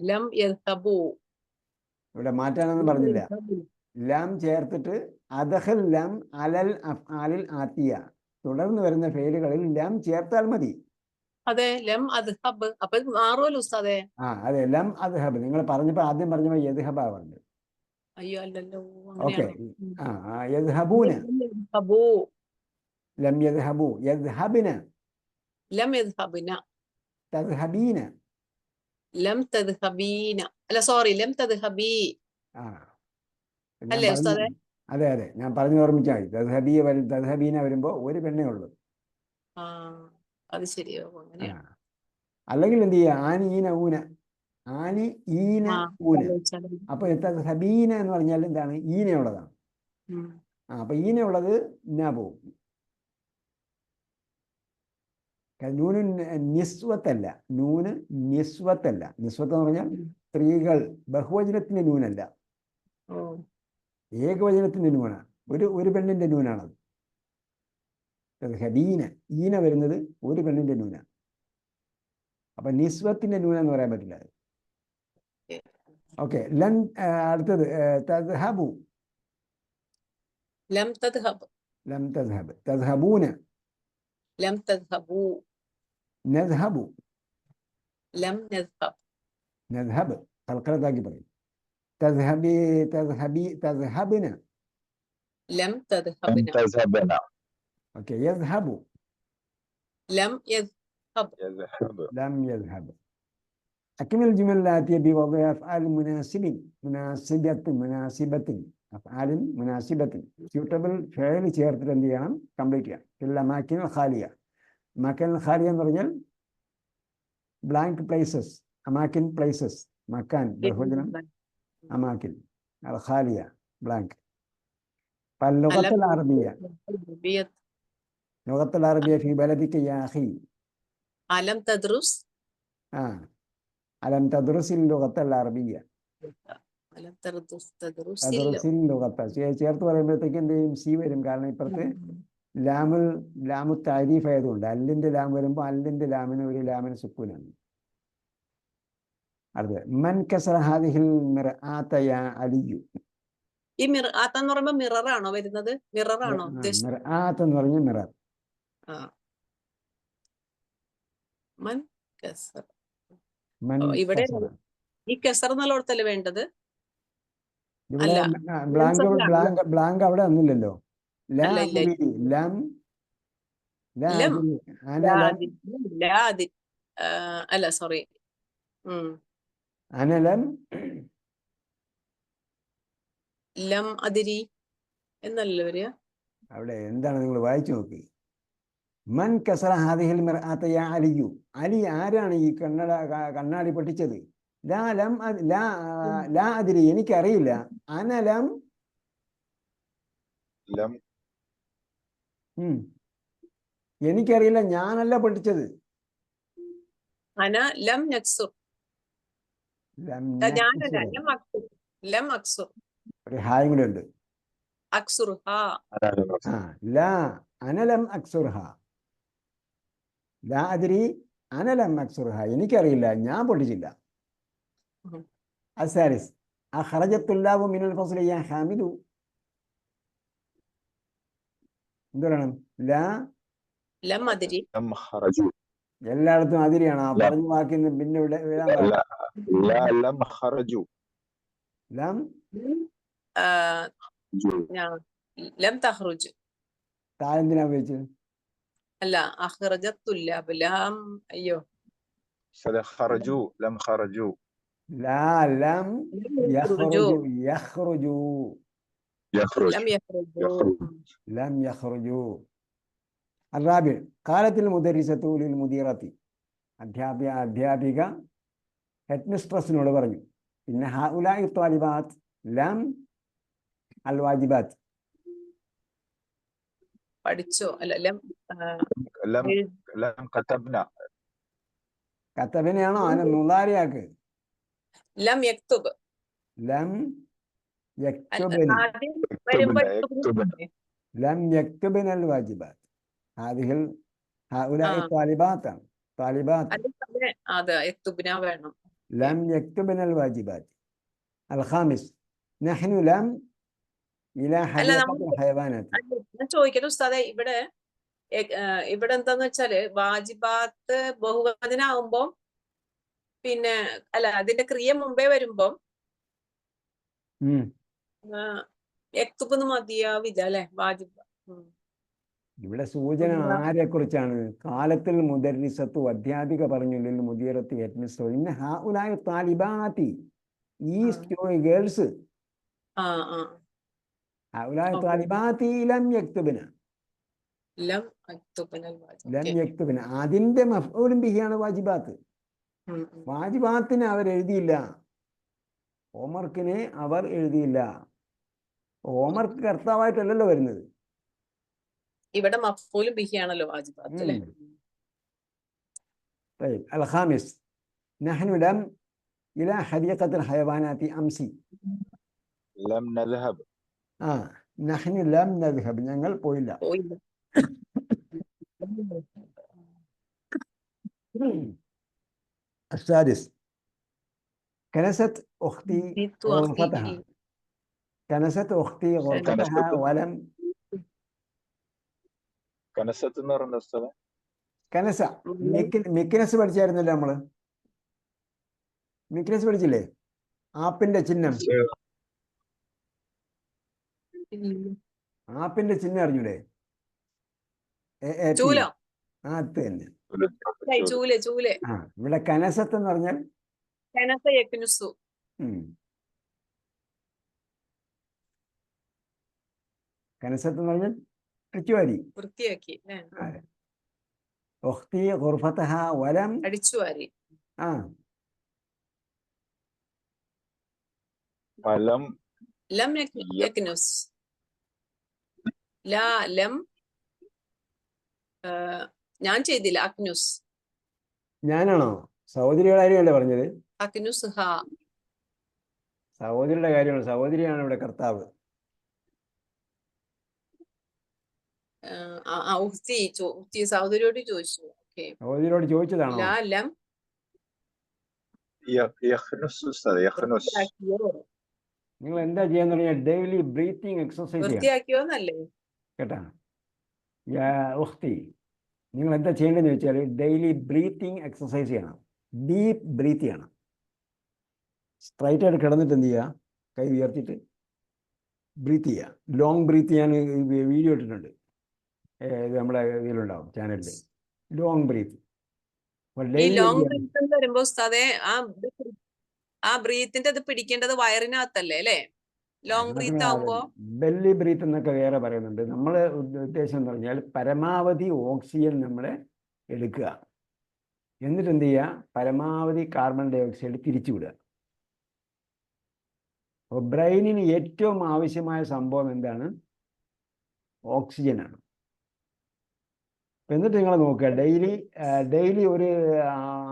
S4: ലം യദ്ഹബു.
S5: ഇവിടെ മാറ്റാനൊന്നും പറഞ്ഞില്ല. ലം ചേർത്തിട്ട് അദ്ഖിൽ ലം അലൽ അഫ്ആലിൽ ആത്തിയ. തുടർന്ന് വരുന്ന ഫെയിലുകളിൽ ലം ചേർത്താൽ മതി.
S4: അതെ, ലം അദ്ഹബ്. അപ്പൊ മാറുമല്ലോ ഉസ്താദേ.
S5: അതെ, ലം അദ്ഹബ്. നിങ്ങൾ പറഞ്ഞപ്പോ ആദ്യം പറഞ്ഞപ്പോ യദ്ഹബാ പറഞ്ഞത്.
S4: അയ്യോ അല്ലല്ലോ,
S5: ഓക്കെ.
S4: അങ്ങനെയാണോ?
S5: യദ്ഹബൂന.
S4: യദ്ഹബു.
S5: ലം യദ്ഹബു. യദ്ഹബിന.
S4: ലം യദ്ഹബിന.
S5: തദ്ഹബീന.
S4: ലം തദ്ഹബീന. അല്ല സോറി, ലം തദ്ഹബി.
S5: ഞാൻ
S4: അല്ലേ ഉസ്താദേ?
S5: അതെ അതെ, ഞാൻ പറഞ്ഞു ഓർമ്മിച്ചാൽ മതി. തദ്ഹബീന വരുമ്പോ ഒരു പെണ്ണേ ഉള്ളൂ.
S4: ആ, അത് ശരിയോ, അങ്ങനെയാ.
S5: അല്ലെങ്കിൽ എന്ത് ചെയ്യുക? ആനി ഈന ഊന. ആനി ഈന ഊന. അപ്പൊ തദ്ഹബീന എന്ന് പറഞ്ഞാൽ എന്താണ്? ഈനയുള്ളതാണ്. അപ്പൊ ഈനയുള്ളത് നാ പോവും. നൂന് നിസ്വത്തല്ല. നൂന് നിസ്വത്തല്ല. നിസ്വത്ത് എന്ന് പറഞ്ഞാൽ സ്ത്രീകൾ. ബഹുവചനത്തിന്റെ നൂനല്ല, ഏകവചനത്തിന്റെ നൂനാണ്. ഒരു പെണ്ണിന്റെ നൂനാണത്. ഹബീന. ഈന വരുന്നത് ഒരു പെണ്ണിന്റെ നൂന. അപ്പൊ നിസ്വത്തിന്റെ നൂന എന്ന് പറയാൻ പറ്റില്ല. ഓക്കെ. ലൻ. അടുത്തത് തദ്ഹബു.
S4: ലം തദ്ഹബ്.
S5: ലം തദ്ഹബ്. തദ്ഹബൂന.
S4: ലം തദ്ഹബു.
S5: നദ്ഹബു.
S4: ലം നദ്ഹബ്.
S5: നദ്ഹബ് തൽക്കാലത്താക്കി പറയും. തദ്ഹബി. തദ്ഹബിന.
S4: ലം തദ്ഹബിന.
S3: തസ്ഹബന.
S5: ഓക്കെ. യദ്ഹബു.
S4: ലം യദ്ഹബ്.
S5: ലം യദ്ഹബ്. أكمل الجمل الآتية بوضع أفعال مناسبة أفعال مناسبة suitable فعل ചേർത്തിട്ട് എന്ത് ചെയ്യണം? കംപ്ലീറ്റ് ചെയ്യാം. في الأماكن الخالية. أماكن الخالية എന്ന് പറഞ്ഞാൽ blank places. أماكن places. مكان ബഹുവചനം أماكن. الخالية blank. فاللغة العربية. اللغة العربية في بلدك يا أخي.
S4: ألم تدرس.
S5: ألم تدرس اللغة العربية.
S4: ألم تدرس
S5: اللغة. ചേർത്ത് പറയുമ്പോഴത്തേക്ക് എന്ത് ചെയ്യും? സി വരും. കാരണം ഇപ്പുറത്ത് ലാമു താരീഫ് ആയതുകൊണ്ട് അല്ലിന്റെ ലാം വരുമ്പോൾ അല്ലിന്റെ ലാമിന് ഒരു ലാമിന് സുക്കൂനാണ്. അടുത്ത് മൻ കസറ ഹാദിഹിൽ മിർആത യാ അലിയു.
S4: ഈ മിർആത്ത് എന്ന് പറയുമ്പോൾ മിറർ ആണോ വരുന്നത്? മിറർ ആണോ ഉദ്ദേശിച്ചത്?
S5: മിർആത്ത് എന്ന് പറഞ്ഞ മിറർ.
S4: മൻ കസറ.
S5: മൻ
S4: ഇവിടെ
S5: കസറ.
S4: ഈ കസർ എന്നുള്ളടത്തല്ലേ വേണ്ടത്?
S5: ഇവിടെ ബ്ലാങ്ക് അവിടെ ഒന്നുമില്ലല്ലോ.
S4: അല്ല സോറി.
S5: അനലം
S4: ലം അതിരി എന്നല്ലേ വരിക?
S5: അവിടെ എന്താണ്? നിങ്ങൾ വായിച്ചു നോക്കി. മൻ കസറ ഹാദിഹിൽ മിർആത യാ അലിയു. അലി ആരാണ് ഈ കണ്ണാടി പൊട്ടിച്ചത്? ലാ അതിരി. എനിക്കറിയില്ല. അനലം. എനിക്കറിയില്ല, ഞാനല്ല പൊട്ടിച്ചത്.
S4: അന ലം നക്സുർ. ഞാനല്ല, ലം അക്സുർ.
S5: ഒരു ഹായും കൂടെ ഉണ്ട്.
S4: അക്സുർഹ.
S5: ലാ അനലം അക്സുർഹ. ലാ അതിരി അനലം അക്സുർഹ. എനിക്കറിയില്ല, ഞാൻ പൊട്ടിച്ചില്ല. അസാരിസ് അഖറജത്തുല്ലാഹു മിനൽ ഫസ്ലി യാ ഹാമിദു. എന്താണ്?
S4: ലം അതിരി.
S5: എല്ലായിടത്തും അതിരിയാണ്. ആ പറഞ്ഞ വാക്കിന്ന് പിന്നെ ഇവിടെ വരാൻ പാടില്ല.
S4: ലം തഖ്റുജ്.
S5: താഴെന്തിനാ ഉപയോഗിച്ചത്?
S4: അല്ല, അഖ്റജത്തുല്ലാഹ്. ലം. അയ്യോ,
S3: ഖറജു. ലം ഖറജു.
S5: ലാ ലം യഖ്റുജു. ലം യഖ്റുജു. الرابع قالت المدرسة للمديرة. അധ്യാപിക ഹെഡ് മിസ്ട്രസിനോട് പറഞ്ഞു, ഇന്ന ഹഉലാഇ ത്വാലിബാത്ത് ലം അൽ വാജിബാത്ത്.
S4: പഠിച്ചോ? അല്ല,
S3: ലം കതബ്ന.
S5: കതബിനെയാണോ? അതിനെ മുളാരിയാക്ക്.
S4: ലം യക്തുബ്.
S5: ലം യക്തുബ്. ലം യക്തുബിനൽ വാജിബാത്ത്. ഹാദിഹിൽ ഹൗലാഇ
S4: ആ.
S5: താലിബാത്താണ്. താലിബാത്ത്
S4: അല്ല ഉസ്താദേ, അതെ യക്തുബിന വേണം.
S5: ലം യക്തുബിനൽ വാജിബാത്ത്. അൽ ഖാമിസ് നഹ്നു ലം ഇലാ
S4: അല്ല
S5: ഹദീഖത്തിൽ ഹയവാനാത്ത്.
S4: ഞാൻ ചോദിക്കട്ടെ ഉസ്താദേ, ഇവിടെ എന്താന്ന് വെച്ചാല് വാജിബാത്ത് ബഹുവചനാവുമ്പോ പിന്നെ അല്ല അതിന്റെ ക്രിയ മുമ്പേ വരുമ്പോ യക്തുബ് മതിയാവില്ല അല്ലെ വാജിബ്.
S5: ഇവിടെ സൂചന ആരെ കുറിച്ചാണ്? കാലത്തിൽ മുദരിസത്തു അധ്യാപിക പറഞ്ഞു ലിൽ മുദീറത്തി യത്മിസ്തു ഇന്ന ഹൗലാഇ താലിബാത്തി, ഈ ഗേൾസ്
S4: ആ ആ
S5: ഹൗലാഇ
S4: ഓക്കെ.
S5: താലിബാത്തി ലം യക്തുബിന.
S4: ലം യക്തുബിനൽ വാജിബ്.
S5: ലം
S4: ഓക്കേ.
S5: യക്തുബിന അതിന്റെ മഫ്ഊലും ബിഹിയാണ് വാജിബാത്ത്.
S4: ഉം, ഉം.
S5: വാജിബാത്തിന് അവർ എഴുതിയില്ല, ഹോംവർക്കിന് അവർ എഴുതിയില്ല. ഹോംവർക്ക് കർത്താവായിട്ടല്ലല്ലോ വരുന്നത്.
S4: ഇവിടെ മഫ്ഊലും ബിഹിയാണല്ലോ വാജിബാത്ത് അല്ലെ.
S5: طيب الخامس نحن لم إلى حديقة الحيوانات أمس.
S3: ലം നദ്ഹബ്.
S5: نحن لم نذهب ഞങ്ങൾ പോയില്ല.
S4: പോയില്ല.
S5: السادس كنست أختي
S4: ബിത്തു
S5: غرفتها.
S4: അഖീ.
S5: كنست أختي غرفتها ولم.
S3: കനസത്ത് എന്ന് പറയുന്ന സ്ഥലം
S5: കനസ മിക്നസ് പഠിച്ചായിരുന്നല്ലോ നമ്മള്. മിക്നസ് പഠിച്ചില്ലേ? ആപ്പിന്റെ ചിഹ്നം, ആപ്പിന്റെ ചിഹ്നം അറിഞ്ഞൂടെ?
S4: ചൂലോ?
S5: അത് തന്നെ.
S4: ചൂല് ചൂല്.
S5: ഇവിടെ കനസത്ത് എന്ന് പറഞ്ഞാൽ
S4: കനസ യക്നുസു.
S5: കനസത്ത് എന്ന് പറഞ്ഞാൽ അടിച്ചുവാരി,
S4: വൃത്തിയാക്കി.
S5: ഉഖ്തി ഖുർഫതഹ വലം.
S4: അടിച്ചുവാരി.
S3: ഫലം
S4: ലം യക്നുസ്. ലാ ലം ഞാൻ ചെയ്തില്ല. അക്നുസ്.
S5: ഞാനാണോ? സഹോദരിയുടെ കാര്യമല്ലേ പറഞ്ഞത്?
S4: അക്നുസ് ഹാ.
S5: സഹോദരിയുടെ കാര്യമാണ്. സഹോദരിയാണ് ഇവിടെ കർത്താവ്.
S4: സഹോദരിയോട് ചോദിച്ചു.
S5: സഹോദരിയോട് ചോദിച്ചതാണോ?
S4: ലാ ലം
S3: യഖ്നുസ് ഉസ്താദ്, യഖ്നുസ്.
S5: നിങ്ങൾ എന്താ ചെയ്യാൻ തുടങ്ങിയ? ഡെയിലി ബ്രീത്തിങ് എക്സസൈസ്
S4: വൃത്തിയാക്കിയോന്നല്ലേ
S5: കേട്ടാ. ഉഖ്തി, നിങ്ങൾ എന്താ ചെയ്യേണ്ടതെന്ന് വെച്ചാൽ ഡെയിലി ബ്രീത്തിങ് എക്സസൈസ് ചെയ്യണം. ഡീപ്പ് ബ്രീത്ത് ചെയ്യണം. സ്ട്രൈറ്റ് ആയിട്ട് കിടന്നിട്ട് എന്ത് ചെയ്യുക? കൈ ഉയർത്തിയിട്ട് ബ്രീത്ത് ചെയ്യുക. ലോങ് ബ്രീത്ത് ചെയ്യാൻ വീഡിയോ ഇട്ടിട്ടുണ്ട്, ഇത് നമ്മുടെ ഇതിലുണ്ടാവും ചാനലിൽ. Long breath.
S4: ഈ ലോങ് ബ്രീത്ത് വരുമ്പോ ഉസ്താദേ ആ ബ്രീത്തിന്റെ അത് പിടിക്കേണ്ടത് വയറിനകത്തല്ലേ അല്ലേ? ലോങ് ബ്രീത്ത് ആവുമ്പോ
S5: ബെല്ലി ബ്രീത്ത് എന്നൊക്കെ വേറെ പറയുന്നുണ്ട്. നമ്മളെ ഉദ്ദേശം എന്ന് പറഞ്ഞാൽ പരമാവധി ഓക്സിജൻ നമ്മളെ എടുക്കുക, എന്നിട്ട് എന്ത് ചെയ്യുക? പരമാവധി കാർബൺ ഡൈ ഓക്സൈഡ് തിരിച്ചുവിടുക. അപ്പോൾ ബ്രെയിനിന് ഏറ്റവും ആവശ്യമായ സംഭവം എന്താണ്? ഓക്സിജനാണ്. എന്നിട്ട് നിങ്ങൾ നോക്കുക, ഡെയിലി ഒരു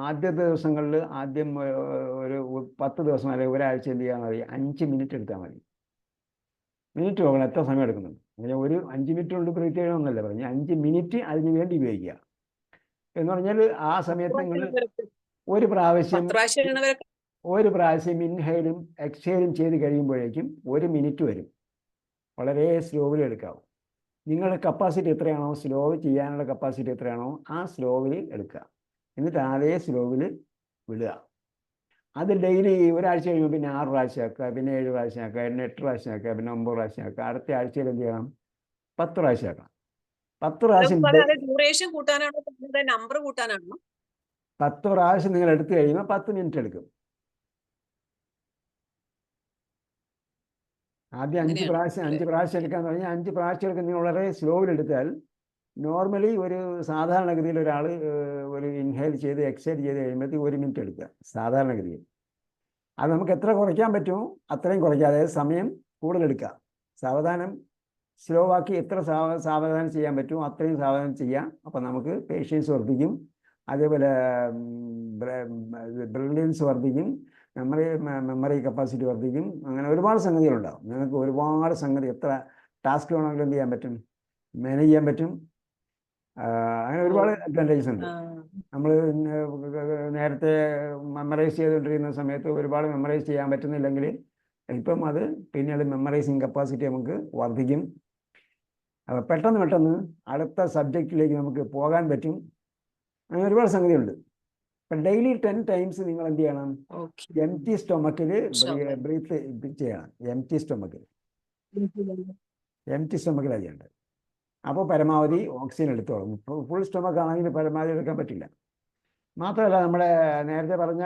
S5: ആദ്യത്തെ ദിവസങ്ങളിൽ ആദ്യം ഒരു 10 ദിവസം അല്ലെങ്കിൽ ഒരാഴ്ച എന്ത് ചെയ്യാൻ മതി? 5 മിനിറ്റ് എടുത്താൽ മതി. മിനിറ്റ് നോക്കണം എത്ര സമയം എടുക്കുന്നുണ്ട്. അങ്ങനെ ഒരു 5 മിനിറ്റ് കൊണ്ട് ബ്രീത്ത് ചെയ്യണമെന്നല്ല പറഞ്ഞ്, 5 മിനിറ്റ് അതിന് വേണ്ടി ഉപയോഗിക്കുക. എന്ന് പറഞ്ഞാൽ ആ സമയത്ത് നിങ്ങൾ ഒരു പ്രാവശ്യം ഇൻഹെയിലും എക്സ്ഹെയിലും ചെയ്ത് കഴിയുമ്പോഴേക്കും 1 മിനിറ്റ് വരും. വളരെ സ്ലോവിൽ എടുക്കാവും. നിങ്ങളുടെ കപ്പാസിറ്റി എത്രയാണോ, സ്ലോ ചെയ്യാനുള്ള കപ്പാസിറ്റി എത്രയാണോ ആ സ്ലോവിൽ എടുക്കുക. എന്നിട്ട് അതേ സ്ലോവിൽ വിടുക. അത് ഡെയിലി ഒരാഴ്ച കഴിയുമ്പോൾ പിന്നെ 6 പ്രാവശ്യം ആക്കുക, പിന്നെ 7 പ്രാവശ്യം ആക്കുക, പിന്നെ 8 പ്രാവശ്യം ആക്കുക, പിന്നെ 9 പ്രാവശ്യം ആക്കുക. അടുത്ത ആഴ്ചയിൽ എന്ത് ചെയ്യണം? 10 പ്രാവശ്യം ആക്കണം. 10 പ്രാവശ്യം
S4: ഡ്യൂറേഷൻ കൂട്ടാനാണോ നമ്പർ കൂട്ടാനാണോ?
S5: 10 പ്രാവശ്യം നിങ്ങൾ എടുത്തു കഴിയുമ്പോൾ 10 മിനിറ്റ് എടുക്കും. ആദ്യം 5 പ്രാവശ്യം എടുക്കാന്ന് പറഞ്ഞാൽ 5 പ്രാവശ്യം എടുക്കാൻ നിങ്ങൾ വളരെ സ്ലോവിൽ എടുത്താൽ, നോർമലി ഒരു സാധാരണഗതിയിൽ ഒരാൾ ഒരു ഇൻഹെയിൽ ചെയ്ത് എക്സെയിൽ ചെയ്ത് കഴിയുമ്പോഴത്തേക്ക് 1 മിനിറ്റ് എടുക്കുക സാധാരണഗതിയിൽ. അത് നമുക്ക് എത്ര കുറയ്ക്കാൻ പറ്റുമോ അത്രയും കുറയ്ക്കുക. അതായത് സമയം കൂടുതലെടുക്കുക. സാവധാനം സ്ലോ ആക്കി എത്ര സാവധാനം ചെയ്യാൻ പറ്റുമോ അത്രയും സാവധാനം ചെയ്യാം. അപ്പം നമുക്ക് പേഷ്യൻസ് വർദ്ധിക്കും, അതേപോലെ ബ്രില്യൻസ് വർദ്ധിക്കും, മെമ്മറി കപ്പാസിറ്റി വർദ്ധിക്കും. അങ്ങനെ ഒരുപാട് സംഗതികളുണ്ടാവും. നിങ്ങൾക്ക് ഒരുപാട് സംഗതി, എത്ര ടാസ്ക് വേണമെങ്കിലും എന്ത് ചെയ്യാൻ പറ്റും? മാനേജ് ചെയ്യാൻ പറ്റും. അങ്ങനെ ഒരുപാട് അഡ്വാൻറ്റേജസ് ഉണ്ട്. നമ്മൾ നേരത്തെ മെമ്മറൈസ് ചെയ്തുകൊണ്ടിരിക്കുന്ന സമയത്ത് ഒരുപാട് മെമ്മറൈസ് ചെയ്യാൻ പറ്റുന്നില്ലെങ്കിൽ ഇപ്പം അത് പിന്നീട് മെമ്മറൈസിങ് കപ്പാസിറ്റി നമുക്ക് വർദ്ധിക്കും. അപ്പോൾ പെട്ടെന്ന് അടുത്ത സബ്ജക്റ്റിലേക്ക് നമുക്ക് പോകാൻ പറ്റും. അങ്ങനെ ഒരുപാട് സംഗതിയുണ്ട്. ഇപ്പം ഡെയിലി 10 times നിങ്ങൾ എന്ത് ചെയ്യണം? എംപ്റ്റി സ്റ്റൊമക്കിൽ ബ്രീത്ത് ചെയ്യണം. എംപ്റ്റി സ്റ്റൊമക്കിലാണ് ചെയ്യേണ്ടത്. അപ്പോൾ പരമാവധി ഓക്സിജൻ എടുത്തോളും. ഫുൾ സ്റ്റൊമക്ക് ആണെങ്കിൽ പരമാവധി എടുക്കാൻ പറ്റില്ല. മാത്രമല്ല നമ്മുടെ നേരത്തെ പറഞ്ഞ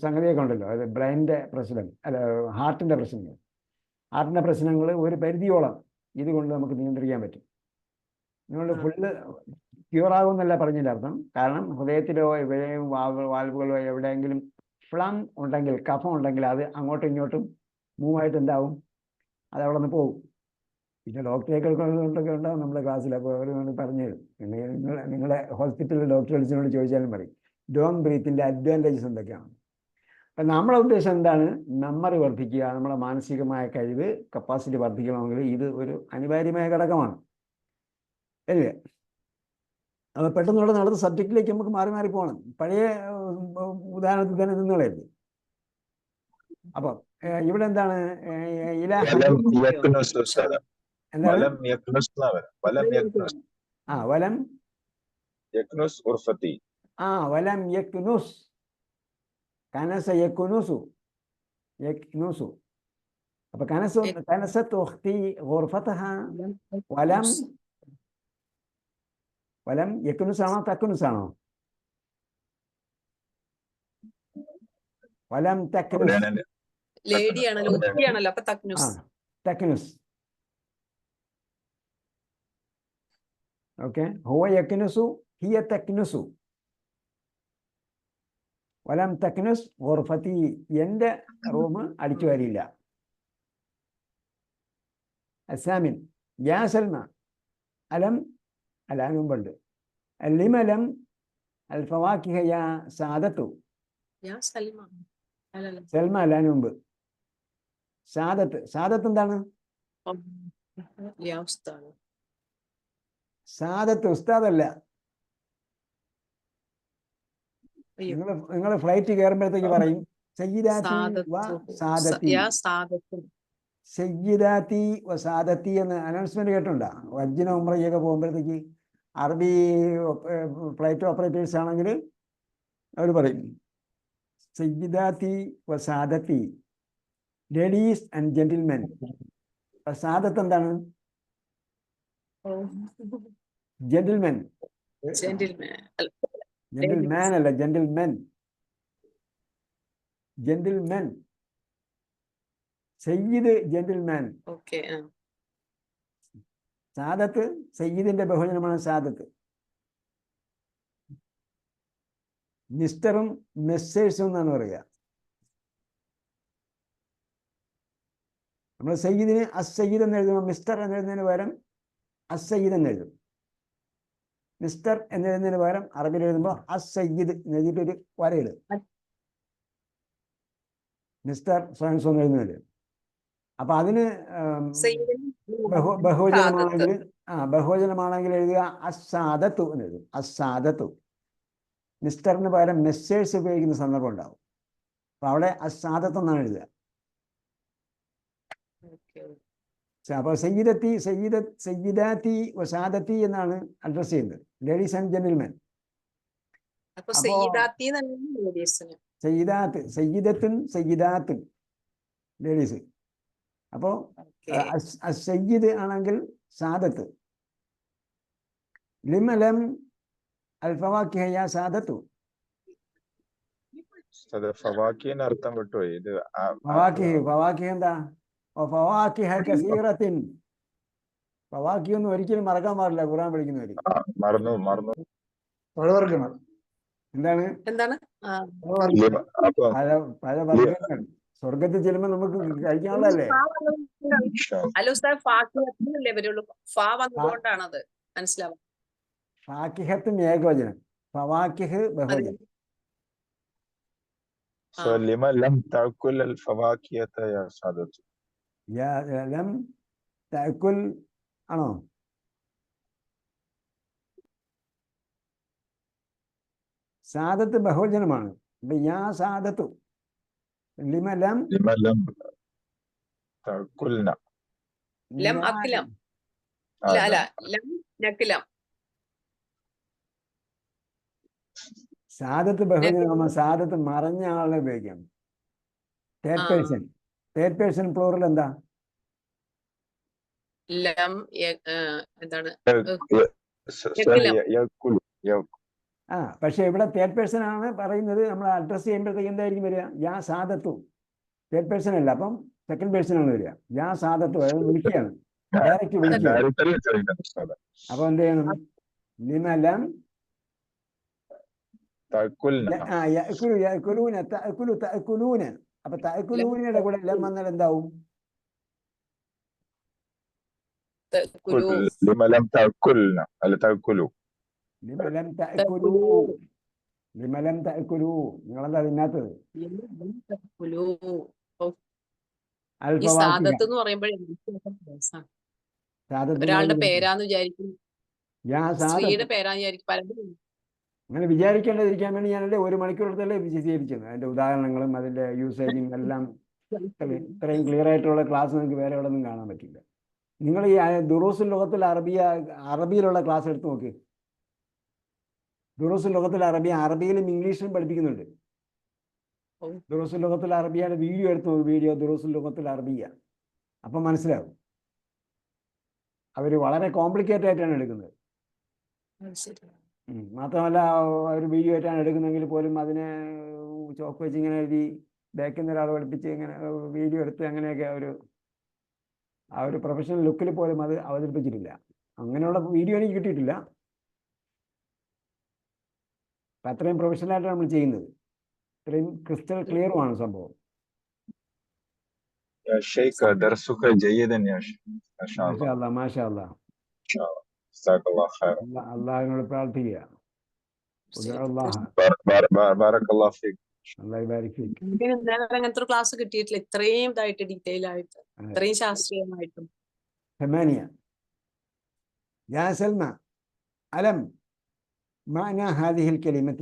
S5: സംഗതിയൊക്കെ ഉണ്ടല്ലോ, അത് ബ്രെയിനിൻ്റെ പ്രശ്നം, അല്ല ഹാർട്ടിൻ്റെ പ്രശ്നങ്ങൾ ഒരു പരിധിയോളം ഇതുകൊണ്ട് നമുക്ക് നിയന്ത്രിക്കാൻ പറ്റും. നിങ്ങൾ ഫുള്ള് ക്യൂറാകുമെന്നല്ല പറഞ്ഞതിൻ്റെ അർത്ഥം. കാരണം ഹൃദയത്തിലോ എവിടെയും വാൽവുകളോ എവിടെയെങ്കിലും ഫ്ലം ഉണ്ടെങ്കിൽ, കഫം ഉണ്ടെങ്കിൽ അത് അങ്ങോട്ടും ഇങ്ങോട്ടും മൂവായിട്ട് എന്താവും, അത് അവിടെ നിന്ന് പോകും. പിന്നെ ഡോക്ടറേക്കൊക്കെ ഉണ്ടാവും നമ്മുടെ ക്ലാസ്സിൽ. അപ്പോൾ അവർ പറഞ്ഞു തരും. നിങ്ങളെ ഹോസ്പിറ്റലിൽ ഡോക്ടേഴ്സിനോട് ചോദിച്ചാലും പറയും ലോങ് ബ്രീത്തിൻ്റെ അഡ്വാൻറ്റേജസ് എന്തൊക്കെയാണ്. അപ്പം നമ്മുടെ ഉദ്ദേശം എന്താണ്? മെമ്മറി വർദ്ധിക്കുക, നമ്മുടെ മാനസികമായ കഴിവ് കപ്പാസിറ്റി വർദ്ധിക്കണമെങ്കിൽ ഇത് ഒരു അനിവാര്യമായ ഘടകമാണ് അല്ലേ? അപ്പോൾ പെട്ടെന്നുള്ള അടുത്ത സബ്ജക്റ്റിലേക്ക് നമുക്ക് മാറി പോകണം. പഴയ ഉദാഹരണത്തിൽ തന്നെ നിന്നുകളയരുത്. അപ്പം ഇവിടെ എന്താണ്
S3: വലം
S5: യക്നുസ് കനസ യക്നുസു. അപ്പൊ കനസത്ത് ഉഖ്തി ഗുർഫതഹ വലം യക്നുസ് ആണോ തക്നുസ് ആണോ? വലം തക്നുസ്
S4: ലേഡിയാണല്ലോ. അപ്പൊ
S5: തക്നുസ്. ഓക്കെ. ഹുവ യക്നുസു ഹിയ തക്നുസു. വലം തക്നുസ് ഗുർഫതി. എൻ്റെ റൂം അടിച്ചു വരില്ല. അസാമിൻ യാ സൽമ അലം അലാനുമ്പുണ്ട്. ലിമലം അൽ ഫവാക്കിഹ യാ സാദത്തു. സൽമ അലാനുമ്പ്. സാദത്ത് എന്താണ്? സാദത്ത് ഉസ്താദല്ല. നിങ്ങൾ ഫ്ലൈറ്റ് കയറുമ്പോഴത്തേക്ക് പറയും സയ്യിദാത്തി വ സാദത്തി എന്ന് അനൗൺസ്മെന്റ് കേട്ടുണ്ടോ? ഹജ്ജിനോ ഉംറയ്ക്കൊക്കെ പോകുമ്പോഴത്തേക്ക് അറബി ഫ്ലൈറ്റ് ഓപ്പറേറ്റേഴ്സ് ആണെങ്കിൽ അവർ പറയും സയ്യിദാത്തി വ സാദത്തി, ലേഡീസ് ആൻഡ് ജെന്റിൽമെൻ. സാദത്ത് എന്താണ്? ജെന്റിൽമെൻ. ജെന്റിൽമാൻ അല്ല, ജെന്റിൽമെൻ. സയ്യിദ് ജെന്റിൽമാൻ. സാദത്ത് സയ്യിദിന്റെ ബഹുജനമാണ് സാദത്ത്. മിസ്റ്ററും മെസ്സേഴ്സും എന്നാണ് പറയുക. നമ്മൾ സയ്യിദിന് അസയ്യിദ് എന്ന് എഴുതുമ്പോൾ മിസ്റ്റർ എന്ന് എഴുതുന്നതിന് പകരം അസയ്യിദ് എന്ന് എഴുതും. മിസ്റ്റർ എന്ന് എഴുതുന്നതിന് പകരം അറബിയിൽ എഴുതുമ്പോൾ അസയ്യിദ് എന്ന് എഴുതിയിട്ടൊരു വരയിടും. മിസ്റ്റർ സോൻസോ എന്ന് എഴുതുന്നത്. അപ്പൊ അതിന് ബഹുവചനമാണെങ്കിൽ എഴുതുക അസാദത്തു എന്ന് എഴുതും. അസാദത്തു. മിസ്റ്ററിന് പകരം മെസ്സേഴ്സ് ഉപയോഗിക്കുന്ന സന്ദർഭം ഉണ്ടാവും. അപ്പൊ അവിടെ അസാദത്ത് എന്നാണ് എഴുതുക. അപ്പൊ സയ്യിദാത്തി വസാദത്തി എന്നാണ് അഡ്രസ് ചെയ്യുന്നത്. Ladies and gentlemen. സയ്യിദാത്തുൻ ലേഡീസ്. അപ്പോ സയ്യിദ് ആണെങ്കിൽ സാദത്ത്. ലിമലം അൽ ഫവാക്കിഹ യാ സാദത്തു.
S3: അർത്ഥം വിട്ടു. ഇത്
S5: ഫവാക്കിഹ് എന്താ? ഫവാക്കിഹ കസീറത്തിൻ. ഫവാക്കിഹ് ഒന്നും ഒരിക്കലും മറക്കാൻ പാടില്ല ഖുർആൻ പഠിക്കുന്നവര്.
S3: മറന്നു.
S2: പഴവർഗ്ഗങ്ങൾ
S5: എന്താണ്? പല വർഗ്ഗങ്ങൾ സ്വർഗത്തിൽ ചെല്ലുമ്പോ നമുക്ക് കഴിക്കാനുള്ളതല്ലേ?
S4: ഹലോ സാർ, ഫാക്കിഹത്തിനല്ലേ വരുള്ളൂ. ഫാ വന്നതുകൊണ്ടാണത് മനസ്സിലാവും.
S5: ഫാക്കിഹത്തും ഏകവചനം, ഫവാക്കിഹ് ബഹുവചനം.
S3: ലം തഅക്കുൽ അൽ ഫവാക്കിഹത യാ സാദത്തു.
S5: ലം തഅക്കുൽ ആണോ? സാദത്ത് ബഹുവചനമാണ്. അപ്പൊ യാ സാദത്തു ലിമ ലം
S3: لما لم تأكلن
S4: ലം
S5: ലാ-
S4: അക്കിലം
S3: آه
S4: അല്ല
S3: لم
S4: ലം നക്കിലം
S5: സാദത്ത് ബഹുവചനമാകുമ്പോൾ സാദത്ത് മറഞ്ഞ ആളെ ഉപയോഗിക്കാം. തേർഡ്
S4: ആ.
S5: പേഴ്സൺ. തേർഡ് പേഴ്സൺ പ്ലൂറൽ എന്താ?
S4: ലം എന്താണ്
S3: sorry يأكل
S5: ആ പക്ഷെ ഇവിടെ തേർഡ് പേഴ്സൺ ആണ് പറയുന്നത്. നമ്മൾ അഡ്രസ് ചെയ്യുമ്പോഴത്തേക്ക് എന്തായിരിക്കും വരിക? യാ സാദത്തു. തേർഡ് പേഴ്സൺ അല്ല, അപ്പം സെക്കൻഡ് പേഴ്സൺ ആണ് വരിക. യാ സാദത്തു അതായത് വിളിക്കുകയാണ്, ഡയറക്റ്റ് വിളിക്കുകയാണ്.
S3: direct അല്ലേ ചോദിക്കുന്നത് ഉസ്താദെ?
S5: അപ്പൊ എന്ത് ചെയ്യണം? ലിമ ലം
S3: تأكلن
S5: യഅ്കുലൂന തഅ്കുലു തഅ്കുലൂന. അപ്പൊ തഅ്കുലൂനയുടെ കൂടെ ലം വന്നാൽ എന്താവും?
S4: തഅ്കുലൂ
S3: لما لم تأكلن അല്ല تأكلوا
S5: ലിമ ലം തഅ്കുലൂ. ലിമ ലം തഅ്കുലൂ. നിങ്ങളെന്താ തിന്നാത്തത്?
S4: തഅ്കുലൂ. ഈ
S5: അൽഫവാക്കിഹ.
S4: സാദത്ത് എന്ന് പറയുമ്പോഴേ
S5: സാദത്ത്
S4: ഒരാളുടെ
S5: എന്ന്
S4: പേരാന്ന് വിചാരിക്കും,
S5: യാ സാദത്ത്.
S4: സ്ത്രീയുടെ പേരാന്ന് വിചാരിക്കും പലരും.
S5: അങ്ങനെ വിചാരിക്കേണ്ടതിരിക്കാൻ വേണ്ടി ഞാനല്ലേ 1 മണിക്കൂറത്തല്ലേ വിശദീകരിച്ചത്. അതിന്റെ ഉദാഹരണങ്ങളും അതിന്റെ യൂസേജും എല്ലാം ഇത്രയും ക്ലിയർ ആയിട്ടുള്ള ക്ലാസ് നിങ്ങൾക്ക് വേറെ എവിടെ നിന്നും കാണാൻ പറ്റില്ല. നിങ്ങൾ ഈ ദുറൂസുൽ ലുഗത്തുൽ അറബിയ അറബിയിലുള്ള ക്ലാസ് എടുത്ത് നോക്ക്. ദുറൂസുൽ ലുഗത്തുൽ അറബിയ അറബിയിലും ഇംഗ്ലീഷിലും പഠിപ്പിക്കുന്നുണ്ട്.
S4: ഓ.
S5: ദുറൂസുൽ ലുഗത്തുൽ അറബിയയുടെ വീഡിയോ എടുത്ത് നോക്ക്. വീഡിയോ ദുറൂസുൽ ലുഗത്തുൽ അറബിയ. അപ്പം മനസ്സിലാവും. അവർ വളരെ കോംപ്ലിക്കേറ്റഡ് ആയിട്ടാണ് എടുക്കുന്നത്.
S4: ശരി.
S5: മാത്രമല്ല ഒരു വീഡിയോ ആയിട്ടാണ് എടുക്കുന്നതെങ്കിൽ പോലും അതിനെ ചോക്ക് വെച്ച് ഇങ്ങനെ എഴുതി ബാക്കിൽ നിന്ന് ഒരാൾ പഠിപ്പിച്ച് ഇങ്ങനെ വീഡിയോ എടുത്ത് അങ്ങനെയൊക്കെ ആ ഒരു പ്രൊഫഷണൽ ലുക്കിൽ പോലും അത് അവതരിപ്പിച്ചിട്ടില്ല. അങ്ങനെയുള്ള വീഡിയോ എനിക്ക് കിട്ടിയിട്ടില്ല. അപ്പം അത്രയും പ്രൊഫഷണലായിട്ടാണ് നമ്മൾ ചെയ്യുന്നത്. ഇത്രയും ക്രിസ്റ്റൽ ക്ലിയറുമാണ് സംഭവം.
S3: يا شيخ درسك جيدا يا شيخ ما شاء الله
S5: മാഷാ അല്ലാ മാഷാ അല്ലാ.
S3: إن شاء الله جزاك الله خير
S5: അള്ളാഹിനോട് പ്രാർത്ഥിക്കുക.
S3: بارك الله فيك
S5: അള്ളാഹി ബാരിക് ഫീക്.
S4: എനിക്ക് ഇന്നലെ അങ്ങനത്തെ ഒരു ക്ലാസ് കിട്ടിയിട്ടില്ല, ഇത്രയും ഇതായിട്ട് ഡീറ്റെയിൽ ആയിട്ട്, ഇത്രയും ശാസ്ത്രീയമായിട്ടും.
S5: ثمانية. يا سلمى ألم معنى هذه الكلمة؟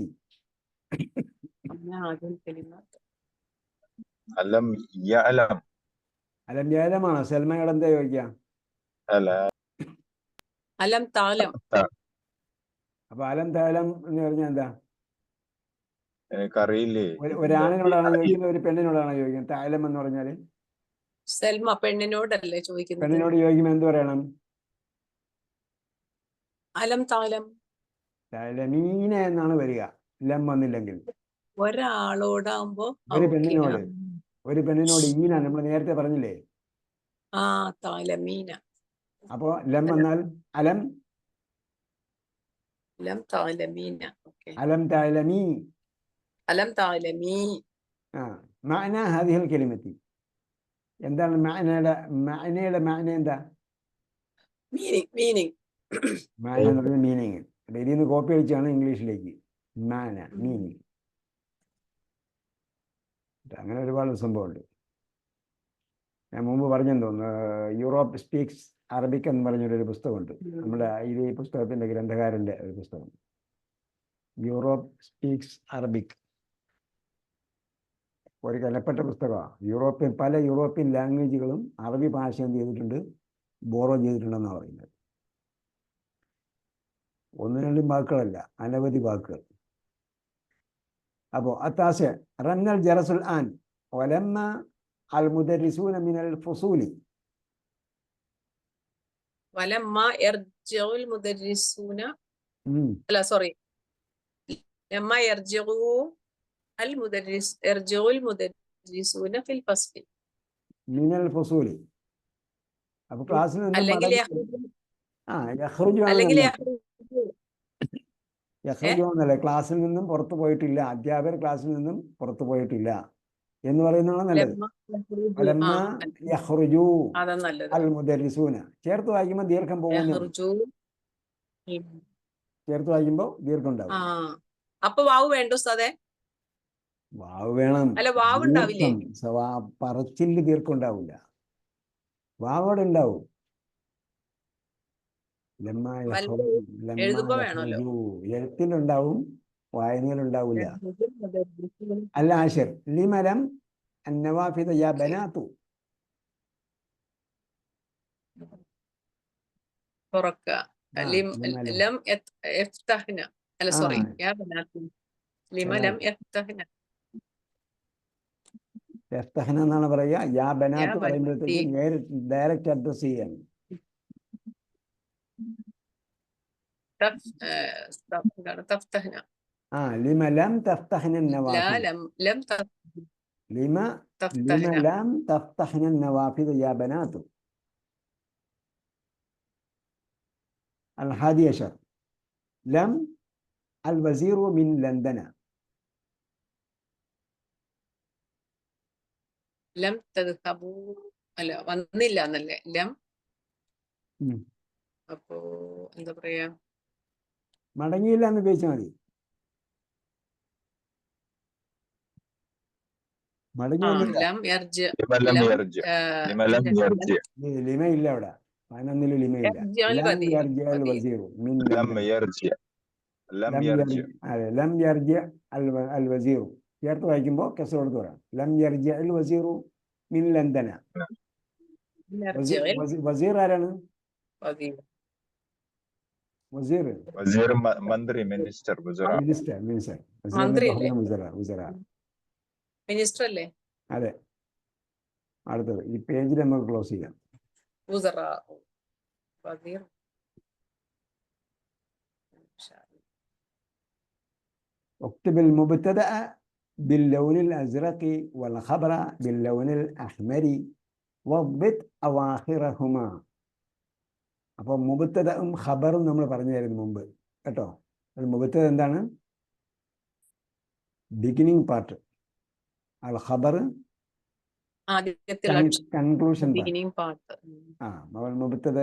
S4: അങ്ങനെ ആദ്യം കലിമാത്ത്.
S3: ألم يعلم
S5: അലം യാലമാണോ? സൽമയോട് എന്താ ചോദിക്കുക?
S3: ألا
S4: അലം താലം.
S5: അപ്പൊ അലം താലം എന്ന് പറഞ്ഞാൽ എന്താ?
S3: എനിക്കറിയില്ലേ
S5: ഒരാണിനോടാണ് ചോദിക്കുന്നത്, ഒരു പെണ്ണിനോടാണ് ചോദിക്കുന്നത്? താലം എന്ന് പറഞ്ഞാല്
S4: സെൽമ പെണ്ണിനോടല്ലേ ചോദിക്കുന്നത്?
S5: പെണ്ണിനോട് ചോദിക്കുമ്പോൾ എന്ത് പറയണം?
S4: അലം താലം.
S5: താലമീന എന്നാണ് വരിക, ലം വന്നില്ലെങ്കിൽ.
S4: ഒരാളോടാകുമ്പോ
S5: ഒരു പെണ്ണിനോട്, ഒരു പെണ്ണിനോട് ഈന നമ്മൾ നേരത്തെ പറഞ്ഞില്ലേ?
S4: ആ താലമീന.
S5: അപ്പോ ലം വന്നാൽ അലം
S4: ലം താലമീന. ഓക്കെ.
S5: അലം താലമീ.
S4: അലം താലമീ.
S5: മഅന ഹാദിഹിൽ കലിമത്തി. എന്താണ് മഅനയുടെ മഅന എന്താ?
S4: മീനിങ്.
S5: മഅന എന്ന് പറഞ്ഞ മീനിങ്. അപ്പൊ ഇതിൽ നിന്ന് കോപ്പി അടിച്ചാണ് ഇംഗ്ലീഷിലേക്ക് മഅന മീനിങ്. അങ്ങനെ ഒരുപാട് സംഭവമുണ്ട്. ഞാൻ മുമ്പ് പറഞ്ഞെന്ന് തോന്നുന്നു, യൂറോപ്പ് സ്പീക്സ് അറബിക് എന്ന് പറഞ്ഞൊരു പുസ്തകമുണ്ട്. നമ്മുടെ ഈ പുസ്തകത്തിന്റെ ഗ്രന്ഥകാരന്റെ ഒരു പുസ്തകം, യൂറോപ്പ് സ്പീക്സ് അറബിക്. ഒരു വിലപ്പെട്ട പുസ്തകമാണ്. പല യൂറോപ്യൻ ലാംഗ്വേജുകളും അറബി ഭാഷ എന്ത് ചെയ്തിട്ടുണ്ട്? ബോറോ ചെയ്തിട്ടുണ്ടെന്നാണ് പറയുന്നത്. 1-2 വാക്കുകളല്ല, അനവധി വാക്കുകൾ. അപ്പോൾ അത്താശ റന്നൽ ജറസുൽ ആൻ വലമ്മ അൽ മുദരിസൂന മിനൽ ഫുസൂലി.
S4: വലമ്മ യർജിഉൽ മുദരിസൂന, അല്ല സോറി, ലമ്മ യർജിഉ അൽ മുദരിസ് യർജിഉൽ മുദരിസൂന ഫിൽ ഫസ്ലി
S5: മിനൽ ഫുസൂലി. അപ്പൊ ക്ലാസ്സിൽ നിന്ന്
S4: അല്ലെങ്കിൽ
S5: എന്നല്ല, ക്ലാസ്സിൽ നിന്നും പുറത്തു പോയിട്ടില്ല, അധ്യാപകർ ക്ലാസ്സിൽ നിന്നും പുറത്തു പോയിട്ടില്ല എന്ന് പറയുന്നതാണ് നല്ലത്. അൽ മുദരിസൂന ചേർത്ത് വായിക്കുമ്പോൾ ദീർഘം പോകുന്നു. ചേർത്ത് വായിക്കുമ്പോൾ ദീർഘം ഉണ്ടാവും.
S4: അപ്പൊ വാവ് വേണ്ട ഉസ്താദേ?
S5: വാവ് വേണം.
S4: അല്ല വാവ് ഉണ്ടാവില്ലേ?
S5: പറച്ചില് ദീർഘം ഉണ്ടാവില്ല, വാവോടെ ഉണ്ടാവും.
S4: എഴുതുമ്പോ വേണമല്ലോ.
S5: എഴുത്തിലുണ്ടാവും, വായനയിലുണ്ടാവില്ല. അല്ല ആശിർ, ലിമലം അന്നവാഫിദ യാ ബനാത്തു.
S4: തുറക്കുക. ലം യഫ്തഹ്ന. അല്ല സോറി, യാ ബനാത്തു ലിമ ലം യഫ്തഹ്ന.
S5: യഫ്തഹ്ന എന്നാണ് പറയുക. യാ ബനാത്ത് പറയുമ്പോഴത്തേക്ക് നേരിട്ട് ഡയറക്റ്റ് അഡ്രസ് ചെയ്യാണ്.
S4: തഫ്തഹ്ന.
S5: ലിമ ലം തഫ്തഹ്ന
S4: ലാ
S5: النوافذ.
S4: ലം
S5: لم
S4: തഫ്തഹ്ന.
S5: لم تفتحن النوافذ يا بنات. 11 لم الوزير من لندن.
S4: ലം തദ്ഹബൂ. അല്ല, വന്നില്ല എന്നല്ലേ ലം. അപ്പോ എന്താ പറയാ,
S5: മടങ്ങിയില്ല എന്ന് ഉപയോഗിച്ചാൽ മതി. മടങ്ങിയൊന്നുമില്ല.
S4: ലം യർജ.
S5: ലിമ ഇല്ല അവിടെ. 11 ലിമയില്ല. ലം യർജ അൽ വസീറു മിൻ ലണ്ടൻ. അതെ, ലം യർജ അൽ വസീറു ചേർത്ത് വായിക്കുമ്പോൾ കെസ് കൊടുത്ത് പറയാം. ലം യർജ അൽ വസീറു മിൻ ലണ്ടന. വസീർ ആരാണ്? വസീർ
S3: മന്ത്രി, മിനിസ്റ്റർ.
S5: മിനിസ്റ്റർ.
S4: മിനിസ്റ്റർ അല്ലേ?
S5: അതെ. അടുത്തത് ഈ പേജിൽ നമുക്ക് ക്ലോസ് ചെയ്യാം. اكتب المبتدأ باللون الأزرق والخبر باللون الأحمر واضبط أواخرهما. അപ്പോൾ മുബത്തദയും ഖബറും നമ്മൾ പറഞ്ഞായിരുന്നു മുമ്പ് കേട്ടോ. മുബത്തദ എന്താണ്? Beginning part. അൽ ഖബർ കൺക്ലൂഷൻ പാർട്ട്. മുബത്തദ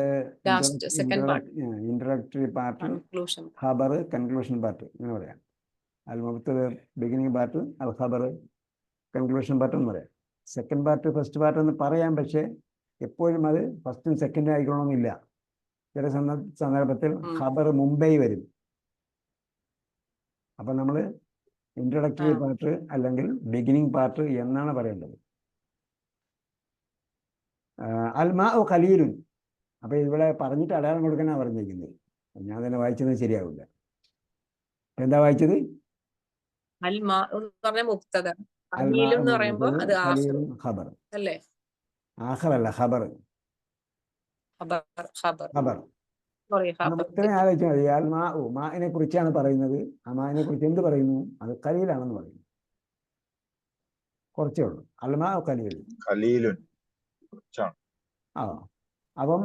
S5: ഇൻട്രൊഡക്ടറി പാർട്ട്, ഖബർ കൺക്ലൂഷൻ പാർട്ട്, ഇങ്ങനെ പറയാം. അൽ മുബത്തദ ബിഗിനിങ് പാർട്ട്, അൽ ഖബർ കൺക്ലൂഷൻ പാർട്ട് എന്ന് പറയാം. സെക്കൻഡ് പാർട്ട് ഫസ്റ്റ് പാർട്ട് എന്ന് പറയാം. പക്ഷേ എപ്പോഴും അത് ഫസ്റ്റും സെക്കൻഡും ആയിക്കണമെന്നില്ല. ചില സന്ദർഭത്തിൽ ഖബർ മുമ്പേ വരും. അപ്പം നമ്മൾ ഇൻട്രൊഡക്ടറി പാർട്ട് അല്ലെങ്കിൽ ബിഗിനിങ് പാർട്ട് എന്നാണ് പറയേണ്ടത്. അൽമാഉ ഖലീലുൻ. അപ്പൊ ഇവിടെ പറഞ്ഞിട്ട് അടയാളം കൊടുക്കാനാണ് പറഞ്ഞിരിക്കുന്നത്. ഞാൻ തന്നെ വായിച്ചത് ശരിയാവില്ല. എന്താ വായിച്ചത്? ഖബർ
S4: അല്ലേ?
S5: ആഖറല്ല, ഖബർ. ഇത്രയും ആലോചിച്ചാൽ മതി. അൽമാഉ മാഇനെ കുറിച്ചാണ് പറയുന്നത്. ആ മാഇനെ കുറിച്ച് എന്ത് പറയുന്നു? അത് ഖലീലാണെന്ന് പറയുന്നു. കുറച്ചേ ഉള്ളൂ. അൽമാഉ ഖലീലുൻ. അപ്പം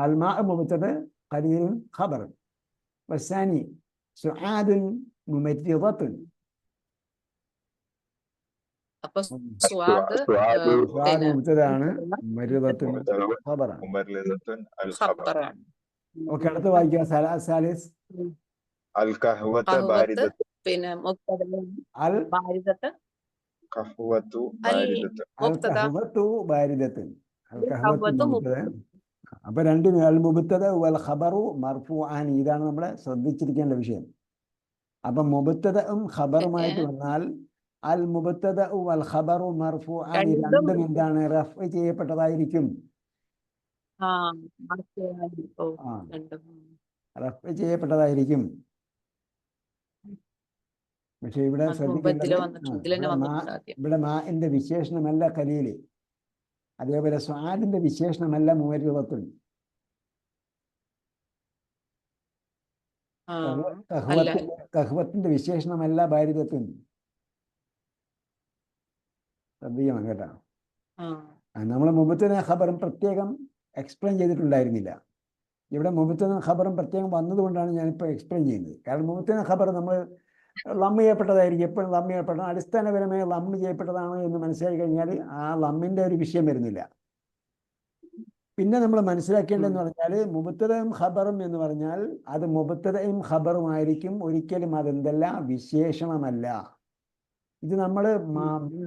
S5: അൽമാഉ മുബ്തദ, ഖലീലുൻ ഖബർ. വസ്സാനി സുആദുൻ മുമരിദത്തുൻ. മുബ്തദയാണ്, മുമരിദത്തുൻ ഖബറാണ്. ഓക്കെ, അടുത്ത് വായിക്കുക. സാലിസ്
S3: അൽ ഖഹ്വത ബാരിദത്തുൻ.
S4: പിന്നെ
S5: അൽ
S4: ബാരിദത്ത്.
S5: അപ്പൊ രണ്ടിനും അൽ മുബ്തദ വൽ ഖബറു മർഫൂആൻ. ഇതാണ് നമ്മളെ ശ്രദ്ധിച്ചിരിക്കേണ്ട വിഷയം. അപ്പൊ മുബ്തദഉം ഖബറുമായിട്ട് വന്നാൽ അൽ മുബ്തദ വൽ ഖബറു മർഫൂആൻ, രണ്ടും എന്താണ്? റഫ്അ് ചെയ്യപ്പെട്ടതായിരിക്കും. റഫ്അ് ചെയ്യപ്പെട്ടതായിരിക്കും. പക്ഷെ ഇവിടെ ഇവിടെ മാഇന്റെ വിശേഷണമല്ല ഖലീല്. അതേപോലെ സ്വാദിന്റെ വിശേഷണമല്ല മുമരിദത്തുൻ. ഖഹ്വത്തിന്റെ വിശേഷണമല്ല ബാരിദത്തുൻ. ശ്രദ്ധിക്കണം കേട്ടോ. നമ്മൾ മുബത്തദ ഖബറും പ്രത്യേകം എക്സ്പ്ലെയിൻ ചെയ്തിട്ടുണ്ടായിരുന്നില്ല. ഇവിടെ മുബത്തദ ഖബറും പ്രത്യേകം വന്നതുകൊണ്ടാണ് ഞാനിപ്പോൾ എക്സ്പ്ലെയിൻ ചെയ്യുന്നത്. കാരണം മുബത്തദ ഖബർ നമ്മൾ ലമ്മ് ചെയ്യപ്പെട്ടതായിരിക്കും. എപ്പോഴും ലമ്മ് ചെയ്യപ്പെട്ടതാണ്. അടിസ്ഥാനപരമായി ലമ്മ് ചെയ്യപ്പെട്ടതാണ് എന്ന് മനസ്സിലാക്കി കഴിഞ്ഞാൽ ആ ലമ്മിന്റെ ഒരു വിഷയം വരുന്നില്ല. പിന്നെ നമ്മൾ മനസ്സിലാക്കേണ്ടതെന്ന് പറഞ്ഞാൽ മുബത്തദയും ഖബറും എന്ന് പറഞ്ഞാൽ അത് മുബത്തദയും ഖബറുമായിരിക്കും. ഒരിക്കലും അതെന്തല്ല, വിശേഷണമല്ല. ഇത് നമ്മൾ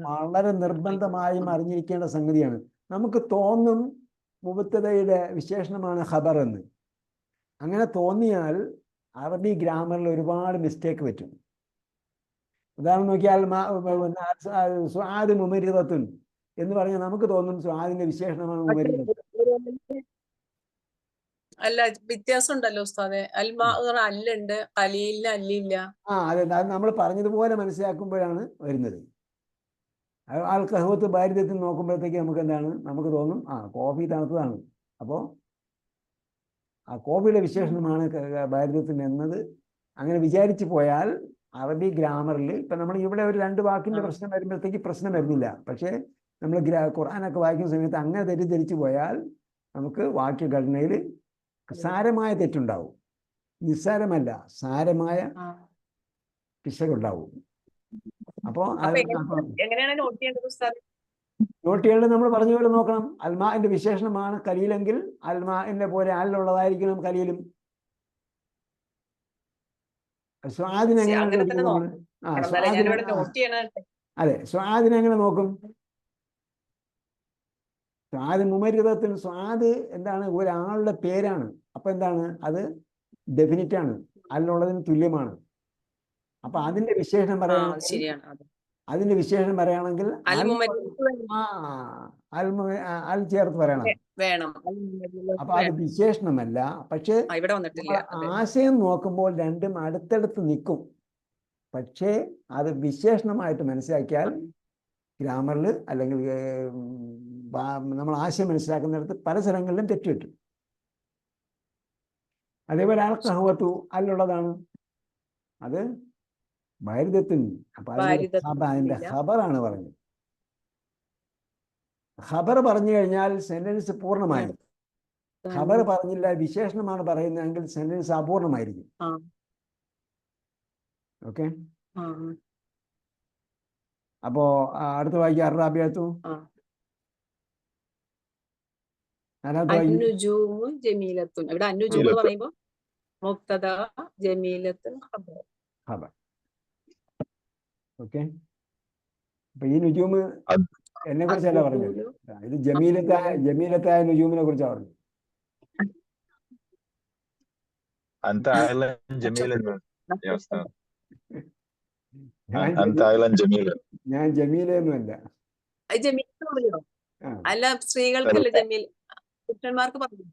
S5: വളരെ നിർബന്ധമായും അറിഞ്ഞിരിക്കേണ്ട സംഗതിയാണ്. നമുക്ക് തോന്നും മുബത്തദയുടെ വിശേഷണമാണ് ഖബർ എന്ന്. അങ്ങനെ തോന്നിയാൽ അറബി ഗ്രാമറിൽ ഒരുപാട് മിസ്റ്റേക്ക് പറ്റും. ഉദാഹരണം നോക്കിയാൽ സുആദ് മുമരിദത്തുൻ എന്ന് പറഞ്ഞാൽ നമുക്ക് തോന്നും സുആദിന്റെ വിശേഷണമാണ് മുമരിദത്ത്.
S4: അല്ല, വ്യത്യാസം ഉണ്ടല്ലോ ഉസ്താദെ. അൽമാ അല്ലുണ്ട്, ഖലീലിന് അല്ലില്ല.
S5: അതെ, അത് നമ്മൾ പറഞ്ഞതുപോലെ മനസ്സിലാക്കുമ്പോഴാണ് വരുന്നത്. ആൽ ഖഹ്വത്ത് ബാരിദത്തിൽ നോക്കുമ്പോഴത്തേക്ക് നമുക്ക് എന്താണ്, നമുക്ക് തോന്നും കോഫി തണുത്തതാണ്. അപ്പോൾ ആ കോഫിയുടെ വിശേഷണമാണ് ബാരിദത്തിന് എന്നത് അങ്ങനെ വിചാരിച്ചു പോയാൽ അറബി ഗ്രാമറിൽ ഇപ്പം നമ്മൾ ഇവിടെ ഒരു 2 വാക്കിന്റെ പ്രശ്നം വരുമ്പോഴത്തേക്ക് പ്രശ്നം വരുന്നില്ല. പക്ഷേ നമ്മൾ ഖുർആനൊക്കെ വായിക്കുന്ന സമയത്ത് അങ്ങനെ തെറ്റിദ്ധരിച്ചു പോയാൽ നമുക്ക് വാക്യഘടനയിൽ സാരമായ തെറ്റുണ്ടാവും. നിസ്സാരമല്ല, സാരമായ പിശകുണ്ടാവും. അപ്പോൾ
S4: എങ്ങനെയാണ് നോട്ട് ചെയ്യേണ്ടത് ഉസ്താദ്?
S5: നോട്ട് ചെയ്യേണ്ടത് നമ്മൾ പറഞ്ഞ പോലെ നോക്കണം. അൽമാന്റെ വിശേഷണമാണ് ഖലീലെങ്കിൽ അൽമാന്റെ പോലെ അല്ലുള്ളതായിരിക്കണം ഖലീലും. സ്വാദിനെ എങ്ങനെ അതെ, സ്വാദിനെ എങ്ങനെ നോക്കും? സ്വാദ് മുമരിദത്തിന് സ്വാദ് എന്താണ്? ഒരാളുടെ പേരാണ്. അപ്പൊ എന്താണ് അത്? ഡെഫിനിറ്റ് ആണ്, അല്ലുള്ളതിന് തുല്യമാണ്. അപ്പൊ അതിന്റെ വിശേഷണം പറയുകയാണെങ്കിൽ അൽ ചേർത്ത് പറയണം. അപ്പൊ അത് വിശേഷണമല്ല. പക്ഷെ ആശയം നോക്കുമ്പോൾ രണ്ടും അടുത്തടുത്ത് നിൽക്കും. പക്ഷേ അത് വിശേഷണമായിട്ട് മനസ്സിലാക്കിയാൽ ഗ്രാമറിൽ അല്ലെങ്കിൽ നമ്മൾ ആശയം മനസ്സിലാക്കുന്നിടത്ത് പല സ്ഥലങ്ങളിലും തെറ്റുപറ്റും. അതേപോലെ അൽ ഖഹ്വത്തു അല്ലുള്ളതാണ്, അത് ബാരിദത്തുൻ. അപ്പൊ അതിന്റെ ഖബറാണ് പറഞ്ഞത്. ഖബർ പറഞ്ഞു കഴിഞ്ഞാൽ സെന്റൻസ് പൂർണ്ണമായി. ഖബർ പറഞ്ഞില്ല, വിശേഷണമാണ് പറയുന്നതെങ്കിൽ സെന്റൻസ് അപൂർണമായിരിക്കും. ഓക്കെ, അപ്പോ അടുത്ത വായിക്കുക. അർറാബിയത്തു
S4: ജമീലത്തുൻ. ഇവിടെ അന്നുജൂം എന്ന് പറയുമ്പോൾ മുബ്തദ, ജമീലത്തുൻ
S5: ഖബർ. ഓക്കെ, അപ്പൊ ഈ നുജൂമ് എന്നെ കുറിച്ചല്ല പറഞ്ഞത്, ഇത് ജമീലത്തായ നുജൂമിനെ കുറിച്ചാണ് പറഞ്ഞത്. ഞാൻ ജമീലൊന്നുമല്ല.
S4: അല്ല, സ്ത്രീകൾക്കല്ല ജമീൽ, പുരുഷന്മാർക്ക് പറഞ്ഞു.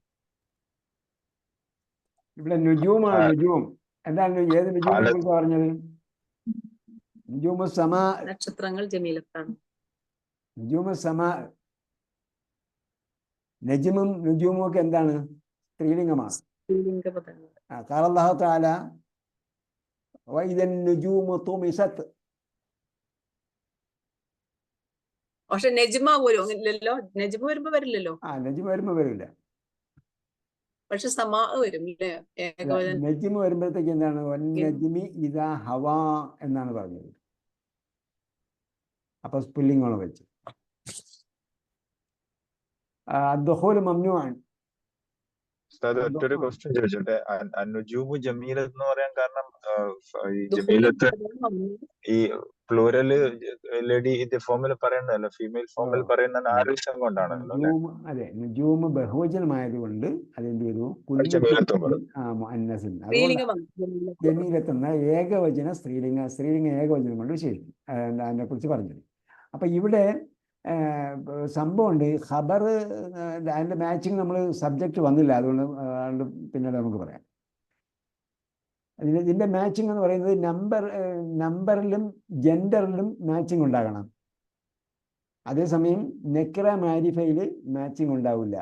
S5: ഇവിടെ നുജൂമാണ്. നുജൂം എന്താണ്? ഏത് നുജൂമിനെ കുറിച്ചാണ് പറഞ്ഞത്? നുജൂമു സമാ,
S4: നക്ഷത്രങ്ങൾ ജമീലത്താണ്.
S5: നുജൂമു സമാ, നജ്മും നുജൂമും ഒക്കെ എന്താണ്? സ്ത്രീലിംഗമാണ്. ഖാല അല്ലാഹു തആല വഇദൻ നുജൂമു തുമിസത്.
S4: പക്ഷെ നജ്മ പോലും ഇല്ലല്ലോ. നജ്മ വരുമ്പോ വരില്ലല്ലോ.
S5: നജ്മ വരുമ്പോ വരില്ല.
S4: പക്ഷെ സമാ വരും.
S5: നജ്മ വരുമ്പോഴത്തേക്ക് എന്താണ്? വന്നജ്മി ഇദാ ഹവാ എന്നാണ് പറഞ്ഞത്. അപ്പൊ പുല്ലിംഗോളം വെച്ച് ദുഖൂൽ മംനൂഅൻ.
S3: ഒറ്റൊരു ക്വസ്റ്റ്യൻ ചോദിച്ചോട്ടെ. അന്നുജൂമു ജമീലത്ത് എന്ന് പറയാൻ കാരണം ജമീലത്ത് ഈ പ്ലൂരല് ലേഡി ഫോമിൽ പറയുന്നതല്ല, ഫീമെയിൽ ഫോമിൽ പറയുന്ന ആവശ്യം കൊണ്ടാണല്ലോ.
S5: അതെ, നുജൂമ് ബഹുവചനമായതുകൊണ്ട് അതെന്ത് ചെയ്തു? ജമീലത്തെന്ന ഏകവചന സ്ത്രീലിംഗ ഏകവചനം കൊണ്ട് വിശേഷിക്കും അതിനെ കുറിച്ച് പറഞ്ഞത്. അപ്പൊ ഇവിടെ സംഭവമുണ്ട്. ഖബർ അതിന്റെ മാച്ചിങ് നമ്മൾ സബ്ജക്റ്റ് വന്നില്ല, അതുകൊണ്ട് പിന്നീട് നമുക്ക് പറയാം. ഇതിന്റെ മാച്ചിങ് എന്ന് പറയുന്നത് നമ്പറിലും ജെൻഡറിലും മാച്ചിങ് ഉണ്ടാകണം. അതേസമയം നെക്ര മാരിഫയിൽ മാച്ചിങ് ഉണ്ടാവില്ല.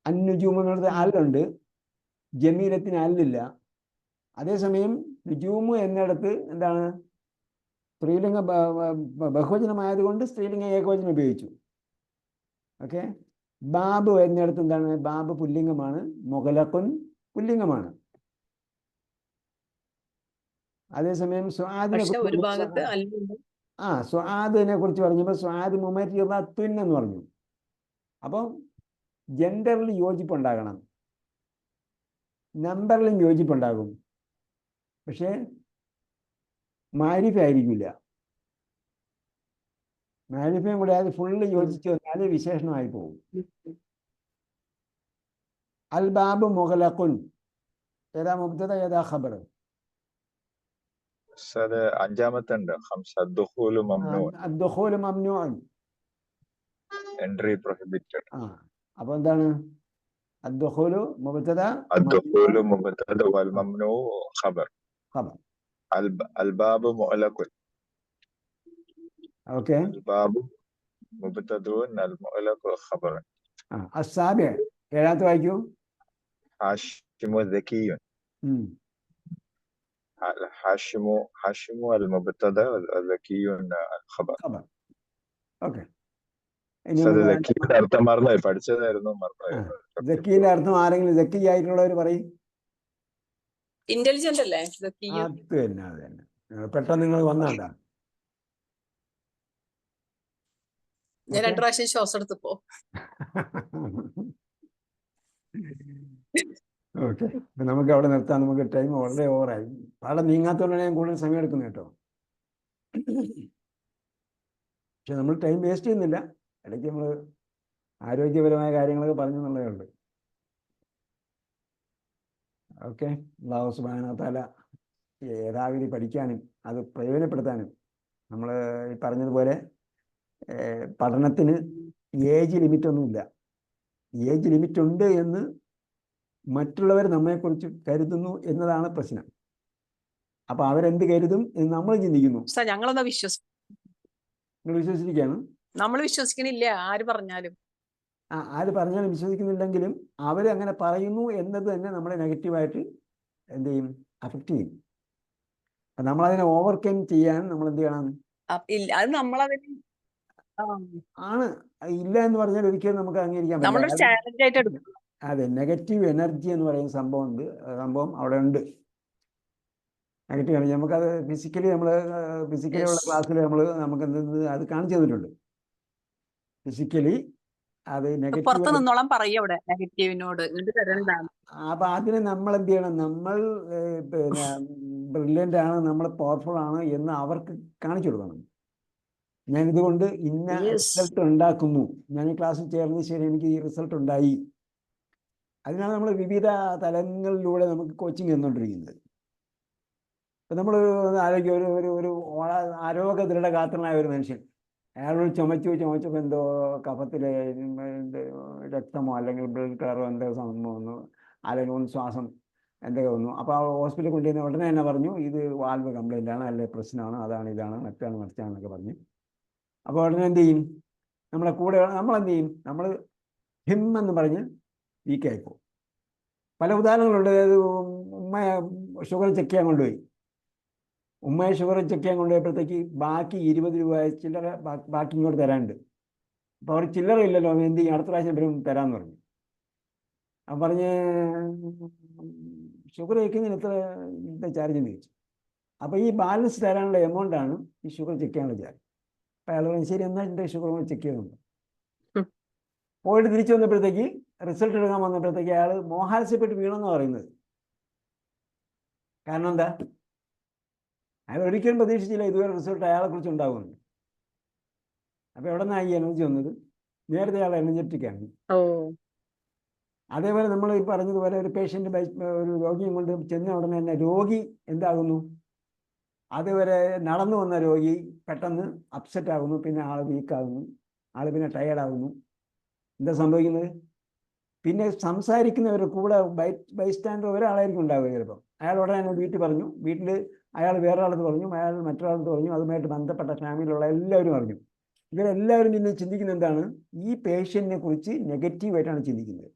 S5: അന്നുജൂം എന്നുള്ളത് അല്ലുണ്ട്, ജമീലത്തിന് അല്ലില്ല. അതേസമയം നുജൂമ് എന്നിടത്ത് എന്താണ്? സ്ത്രീലിംഗ ബഹുവചനമായതുകൊണ്ട് സ്ത്രീലിംഗ ഏകവചനം ഉപയോഗിച്ചു. ഓക്കെ, ബാബ് എന്നിടത്ത് എന്താണ്? ബാബ് പുല്ലിംഗമാണ്, മുഗലഖുൻ പുല്ലിംഗമാണ്. അതേസമയം സ്വാദിനെ കുറിച്ച് പറഞ്ഞപ്പോൾ സ്വാദ് മുമരിദത്തുൻ എന്ന് പറഞ്ഞു. അപ്പം ജെൻഡറിൽ യോജിപ്പുണ്ടാകണം, നമ്പറിലും യോജിപ്പുണ്ടാകും. പക്ഷേ മാരിഫ ആയിരിക്കില്ല. മാരിഫയും കൂടെ അത് ഫുള്ള് യോജിച്ച് വന്നാൽ വിശേഷണമായി പോകും. അൽ ബാബ് മുഗലഖുൻ, ഏതാ മുബ്തദ ഏതാ ഖബർ?
S3: ഉസ്താദ് അഞ്ചാമത്തെ ഉണ്ട് ദുഖൂലു മംനൂ,
S5: അദ്ദുഖൂലു മംനൂഉൻ.
S3: Entry prohibited.
S5: അപ്പൊ എന്താണ്? അദ്ദുഖൂലു മുബ്തദ,
S3: الدخول مبتدا والممنوع خبر.
S5: ഖബർ.
S3: الباب مغلق.
S5: ഓക്കെ.
S3: الباب مبتدا المغلق خبر.
S5: അസ്സാബിഅ, ഏഴാമത്തെ വായിക്കൂ.
S3: هاشم ذكي. هاشم المبتدا ذكي الخبر.
S5: ഖബർ. ഓക്കെ.
S3: ذكيയുടെ അർത്ഥം മറന്നുപോയി, പഠിച്ചതായിരുന്നു മറന്നുപോയി.
S5: സക്കീന്റെ അർത്ഥം ആരെങ്കിലും സക്കി ആയിട്ടുള്ളവർ പറയും.
S4: ഇന്റലിജന്റ് അല്ലേ സക്കി?
S5: അത് തന്നെ. പെട്ടെന്ന് നിങ്ങൾ വന്നോണ്ടാ.
S4: ഞാൻ 2 പ്രാവശ്യം ശ്വാസം എടുത്തപ്പോ.
S5: ഓക്കെ, നമുക്ക് അവിടെ നിർത്താം. നമുക്ക് ടൈം വളരെ ഓവറായി. പാടെ നീങ്ങാത്തോണ്ടാണ് ഞാൻ കൂടുതൽ സമയം എടുക്കുന്നത് കേട്ടോ. പക്ഷെ നമ്മൾ ടൈം വേസ്റ്റ് ചെയ്യുന്നില്ല. ഇടയ്ക്ക് നമ്മൾ ആരോഗ്യപരമായ കാര്യങ്ങളൊക്കെ പറഞ്ഞു എന്നുള്ളതേ ഉള്ളൂ. ഓക്കെ. അല്ലാഹു സുബ്ഹാനഹു വ തആല യഥാവിധി പഠിക്കാനും അത് പ്രയോജനപ്പെടുത്താനും, നമ്മൾ ഈ പറഞ്ഞതുപോലെ പഠനത്തിന് ഏജ് ലിമിറ്റ് ഒന്നുമില്ല. ഏജ് ലിമിറ്റ് ഉണ്ട് എന്ന് മറ്റുള്ളവർ നമ്മെക്കുറിച്ച് കരുതുന്നു എന്നതാണ് പ്രശ്നം. അപ്പൊ അവരെന്ത് കരുതും എന്ന് നമ്മൾ ചിന്തിക്കുന്നു.
S4: ഞങ്ങളൊന്ന്
S5: നിങ്ങൾ വിശ്വസിച്ചിരിക്കുകയാണ്.
S4: നമ്മൾ വിശ്വസിക്കണില്ല ആര് പറഞ്ഞാലും.
S5: ആര് പറഞ്ഞാലും വിശ്വസിക്കുന്നില്ലെങ്കിലും അവർ അങ്ങനെ പറയുന്നു എന്നത് തന്നെ നമ്മളെ നെഗറ്റീവായിട്ട് എന്ത് ചെയ്യും? അഫക്റ്റ് ചെയ്യും. അപ്പം നമ്മളതിനെ ഓവർകം ചെയ്യാൻ നമ്മൾ എന്ത് ചെയ്യണം?
S4: അത് നമ്മളതിന്
S5: ആണ്. ഇല്ല എന്ന് പറഞ്ഞാൽ ഒരിക്കലും നമുക്ക് അംഗീകരിക്കാൻ
S4: പറ്റില്ല.
S5: അതെ, നെഗറ്റീവ് എനർജി എന്ന് പറയുന്ന സംഭവം അവിടെ ഉണ്ട്. നെഗറ്റീവ് എനർജി നമുക്കത് ഫിസിക്കലി ഉള്ള ക്ലാസ്സിൽ നമുക്ക് അത് കാണിച്ചു തന്നിട്ടുണ്ട്. ഫിസിക്കലി അത്
S4: പുറത്ത് നിന്നോളം പറയും അവിടെ നെഗറ്റീവിനോട്.
S5: അപ്പൊ അതിന് നമ്മൾ എന്ത് ചെയ്യണം? നമ്മൾ പിന്നെ ബ്രില്യൻ്റ് ആണ്, നമ്മൾ പവർഫുൾ ആണ് എന്ന് അവർക്ക് കാണിച്ചു കൊടുക്കണം. ഞാൻ ഇതുകൊണ്ട് ഇന്ന റിസൾട്ട് ഉണ്ടാക്കുന്നു, ഞാൻ ഈ ക്ലാസ്സിൽ ചേർന്ന് ശരി എനിക്ക് ഈ റിസൾട്ട് ഉണ്ടായി. അതിനാണ് നമ്മൾ വിവിധ തലങ്ങളിലൂടെ നമുക്ക് കോച്ചിങ് തന്നുകൊണ്ടിരിക്കുന്നത്. ഇപ്പം നമ്മൾ ഒരു ആരോഗ്യ ദൃഢഗാത്രനായ ഒരു മനുഷ്യൻ, അയാളോട് ചുമച്ചപ്പോൾ എന്തോ കഫത്തിലെ രക്തമോ അല്ലെങ്കിൽ ബ്ലഡ് കളറോ എന്തോ സംഭവം വന്നു, അല്ലെങ്കിൽ ഒന്ന് ശ്വാസം എന്തൊക്കെ വന്നു. അപ്പോൾ ആ ഹോസ്പിറ്റലിൽ കൊണ്ടുവരുന്ന ഉടനെ തന്നെ പറഞ്ഞു ഇത് വാൽവ് കംപ്ലൈൻ്റ് ആണ്, അല്ലെങ്കിൽ പ്രശ്നമാണ്, അതാണ് ഇതാണ് മറ്റാണ് മറിച്ചാണെന്നൊക്കെ പറഞ്ഞു. അപ്പോൾ ഉടനെ എന്ത് ചെയ്യും? നമ്മളെ കൂടെ നമ്മളെന്ത് ചെയ്യും? നമ്മൾ ഹിം എന്ന് പറഞ്ഞ് വീക്കായിപ്പോവും. പല ഉദാഹരണങ്ങളുണ്ട്. അതായത് ഉമ്മയെ ഷുഗർ ചെക്ക് ചെയ്യാൻ കൊണ്ടുപോയി. ഉമ്മയെ ഷുഗർ ചെക്ക് ചെയ്യാൻ കൊണ്ടുപോയപ്പോഴത്തേക്ക് ബാക്കി 20 രൂപ ചില്ലറ ബാക്കി ഇങ്ങോട്ട് തരാനുണ്ട്. അപ്പോൾ അവർ ചില്ലറ ഇല്ലല്ലോ, എന്ത് ചെയ്യും? അടുത്ത പ്രാവശ്യം വരും തരാമെന്ന് പറഞ്ഞു. അപ്പം പറഞ്ഞ് ഷുഗർ ചെക്കിങ്ങിന് എത്ര ചാർജ് എന്ന് ചോദിച്ചു. അപ്പോൾ ഈ ബാലൻസ് തരാനുള്ള എമൗണ്ടാണ് ഈ ഷുഗർ ചെക്ക് ചെയ്യാനുള്ള ചാർജ്. അപ്പോൾ അയാൾ പറഞ്ഞു ശരി എന്നാൽ എൻ്റെ ഷുഗർ കൂടെ ചെക്ക് ചെയ്യുന്നുണ്ട്. പോയിട്ട് തിരിച്ചു വന്നപ്പോഴത്തേക്ക് റിസൾട്ട് എടുക്കാൻ വന്നപ്പോഴത്തേക്ക് അയാൾ മോഹാത്സ്യപ്പെട്ട് വീണെന്ന് പറയുന്നത്. കാരണം എന്താ? അയാൾ ഒരിക്കലും പ്രതീക്ഷിച്ചില്ല ഇതുവരെ റിസൾട്ട് അയാളെ കുറിച്ച് ഉണ്ടാകുമെന്ന്. അപ്പോൾ എവിടെ നിന്നാണ് ഈ എനർജി വന്നത്? നേരത്തെ അയാൾ എനർജറ്റിക് ആണ്. അതേപോലെ നമ്മൾ ഈ പറഞ്ഞതുപോലെ ഒരു പേഷ്യൻ്റ് ഒരു രോഗിയും കൊണ്ട് ചെന്ന ഉടനെ തന്നെ രോഗി എന്താകുന്നു? അതുവരെ നടന്നു വന്ന രോഗി പെട്ടെന്ന് അപ്സെറ്റ് ആകുന്നു, പിന്നെ ആൾ വീക്കാകുന്നു, ആൾ പിന്നെ ടയേർഡാകുന്നു. എന്താ സംഭവിക്കുന്നത്? പിന്നെ സംസാരിക്കുന്നവരുടെ കൂടെ ബൈസ്റ്റാൻഡർ ഒരാളായിരിക്കും ഉണ്ടാവുക. ചിലപ്പോൾ അയാൾ ഉടനെ തന്നെ വീട്ടിൽ പറഞ്ഞു, വീട്ടിൽ അയാൾ വേറെ ആളത്ത് പറഞ്ഞു, അയാൾ മറ്റൊരാളത്ത് പറഞ്ഞു, അതുമായിട്ട് ബന്ധപ്പെട്ട ഫാമിലിയിലുള്ള എല്ലാവരും അറിഞ്ഞു. ഇവരെല്ലാവരും പിന്നെ ചിന്തിക്കുന്നത് എന്താണ്? ഈ പേഷ്യൻറ്റിനെ കുറിച്ച് നെഗറ്റീവായിട്ടാണ് ചിന്തിക്കുന്നത്.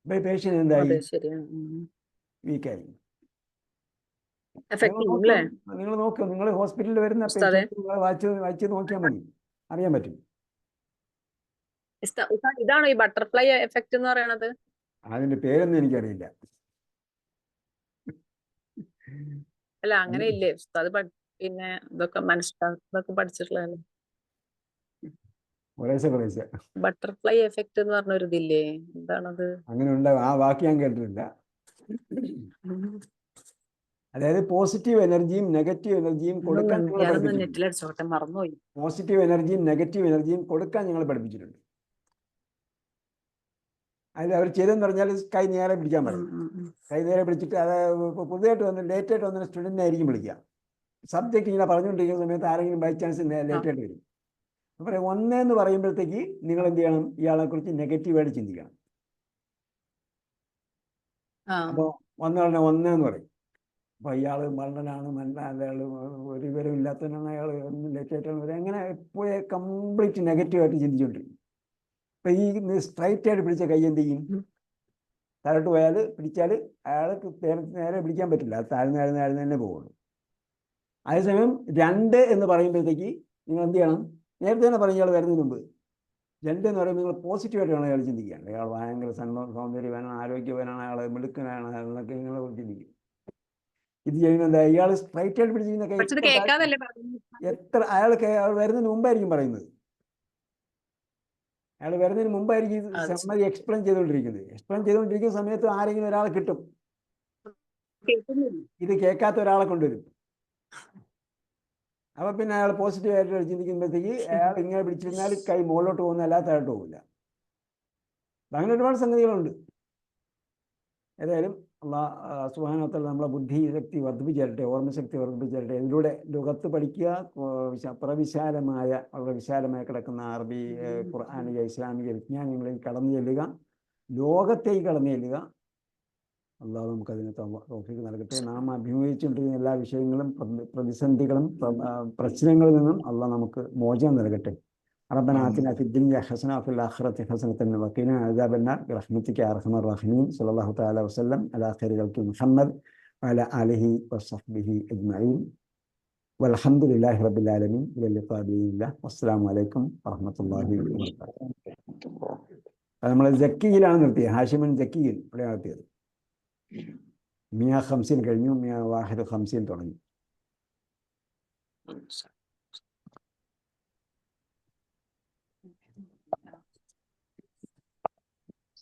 S5: അപ്പോൾ ഈ പേഷ്യൻ്റ് എന്തായി? വീക്കായി. നിങ്ങൾ നോക്കുക, നിങ്ങൾ ഹോസ്പിറ്റലിൽ വരുന്ന പേഷ്യൻറ്റ് വായിച്ച് നോക്കിയാൽ മതി, അറിയാൻ പറ്റും.
S4: ഇതാണോ ഈ ബട്ടർഫ്ലൈ എഫക്റ്റ് എന്ന് പറയുന്നത്?
S5: അതിന്റെ പേരൊന്നും എനിക്കറിയില്ല.
S4: അല്ല അങ്ങനെ ഇല്ലേ അത്? പിന്നെ ഇതൊക്കെ പഠിച്ചിട്ടുള്ളതല്ലേ?
S5: കുറേശ്ശെ
S4: ബട്ടർഫ്ലൈ എഫക്റ്റ് എന്ന് പറഞ്ഞ ഒരു ഇതില്ലേ, എന്താണത്?
S5: അങ്ങനെ ഉണ്ടാവും. ആ വാക്ക് ഞാൻ കേട്ടിട്ടില്ല. അതായത് പോസിറ്റീവ് എനർജിയും നെഗറ്റീവ് എനർജിയും കൊടുക്കാൻ
S4: മറന്നുപോയി.
S5: പോസിറ്റീവ് എനർജിയും നെഗറ്റീവ് എനർജിയും കൊടുക്കാൻ ഞങ്ങൾ പഠിപ്പിച്ചിട്ടുണ്ട്. അതിൽ അവർ ചെയ്തെന്ന് പറഞ്ഞാൽ കൈ നേരെ പിടിക്കാൻ പറയും. കൈ നേരെ പിടിച്ചിട്ട് അത് ഇപ്പോൾ പുതിയതായിട്ട് വന്ന് ലേറ്റായിട്ട് വന്ന സ്റ്റുഡൻറ്റിനെ ആയിരിക്കും വിളിക്കുക. സബ്ജക്റ്റ് ഇങ്ങനെ പറഞ്ഞുകൊണ്ടിരിക്കുന്ന സമയത്ത് ആരെങ്കിലും ബൈ ചാൻസ് ലേറ്റായിട്ട് വരും. അപ്പോൾ പറയും 1 എന്ന് പറയുമ്പോഴത്തേക്ക് നിങ്ങൾ എന്ത് ചെയ്യണം, ഇയാളെക്കുറിച്ച് നെഗറ്റീവായിട്ട് ചിന്തിക്കണം. അപ്പോൾ 1 എന്ന് പറയും. അപ്പോൾ ഇയാൾ മണ്ടനാണ്, അയാൾ ഒരു വിവരം ഇല്ലാത്തവനാണ്, അയാൾ ലേറ്റായിട്ടാണ് വരിക, അങ്ങനെ എപ്പോഴും കംപ്ലീറ്റ് നെഗറ്റീവായിട്ട് ചിന്തിച്ചുകൊണ്ടിരിക്കും. അപ്പം ഈ സ്ട്രൈറ്റ് ആയിട്ട് പിടിച്ച കൈ എന്ത് ചെയ്യും, താഴോട്ട് പോയാൽ പിടിച്ചാൽ അയാൾക്ക് നേരെ പിടിക്കാൻ പറ്റില്ല, അത് താഴ്ന്ന് തന്നെ പോകുള്ളൂ. അതേസമയം 2 എന്ന് പറയുമ്പോഴത്തേക്ക് നിങ്ങൾ എന്ത് ചെയ്യണം, നേരത്തെ തന്നെ പറയും, ഇയാൾ വരുന്നതിന് മുമ്പ് 2 എന്ന് പറയുമ്പോൾ നിങ്ങൾ പോസിറ്റീവായിട്ട് വേണം അയാൾ ചിന്തിക്കാൻ. അയാൾ ഭയങ്കര സൗന്ദര്യവാനാണ്, ആരോഗ്യവാനാണ്, അയാൾ മിടുക്കനാണ്, എന്നൊക്കെ നിങ്ങൾ ചിന്തിക്കും. ഇത് ചെയ്യുന്നത് എന്താ, ഇയാൾ സ്ട്രൈറ്റ് ആയിട്ട് പിടിച്ചിരിക്കുന്ന കൈ എത്ര അയാൾ വരുന്നതിന് മുമ്പായിരിക്കും പറയുന്നത്. അയാൾ വരുന്നതിന് മുമ്പായിരിക്കും സംഗതി എക്സ്പ്ലെയിൻ ചെയ്തുകൊണ്ടിരിക്കുന്ന സമയത്ത് ആരെങ്കിലും ഒരാളെ കിട്ടും, ഇത് കേൾക്കാത്ത ഒരാളെ കൊണ്ടുവരും. അപ്പൊ പിന്നെ അയാൾ പോസിറ്റീവായിട്ട് ചിന്തിക്കുമ്പോഴത്തേക്ക് അയാൾ ഇങ്ങനെ പിടിച്ചിരുന്നാൽ കൈ മുകളിലോട്ട് പോകുന്ന അല്ലാതെ താഴോട്ട് പോകില്ല. അങ്ങനെ ഒരുപാട് സംഗതികളുണ്ട്. ഏതായാലും അല്ലാഹു സുബ്ഹാനഹു വ തആല നമ്മളെ ബുദ്ധിശക്തി വർദ്ധിപ്പിച്ചേരട്ടെ, ഓർമ്മശക്തി വർദ്ധിപ്പിച്ചേരട്ടെ. ഇതിലൂടെ ലോകത്ത് പഠിക്കുക, പ്രവിശാലമായ വളരെ വിശാലമായി കിടക്കുന്ന അറബി, ഖുർആനിക, ഇസ്ലാമിക വിജ്ഞാനങ്ങളിൽ കടന്നു ചെല്ലുക, ലോകത്തേക്ക് കടന്നു ചെല്ലുക. അള്ളാഹു നമുക്കതിന് തൗഫീഖ് നൽകട്ടെ. നാം അഭിമുഖീകരിച്ചുകൊണ്ടിരിക്കുന്ന എല്ലാ വിഷയങ്ങളും, പ്രതിസന്ധികളും, പ്രശ്നങ്ങളിൽ നിന്നും അള്ളാഹ് നമുക്ക് മോചനം നൽകട്ടെ. ربنا آتنا في الدنيا حسنة وفي الآخرة حسنة وقنا عذاب النار برحمتك يا أرحم الراحمين. صلى الله تعالى وسلم على خير خلق محمد وعلى آله وصحبه أجمعين والحمد لله رب العالمين. إلى اللقاء بإذن الله والسلام عليكم ورحمة الله وبركاته. നമ്മൾ ജക്കിയിലാണ് നിർത്തിയത്, ഹാഷിമൻ ജക്കിയിൽ ഇവിടെ നിർത്തിയത്. 150 കഴിഞ്ഞു, 151 തുടങ്ങി.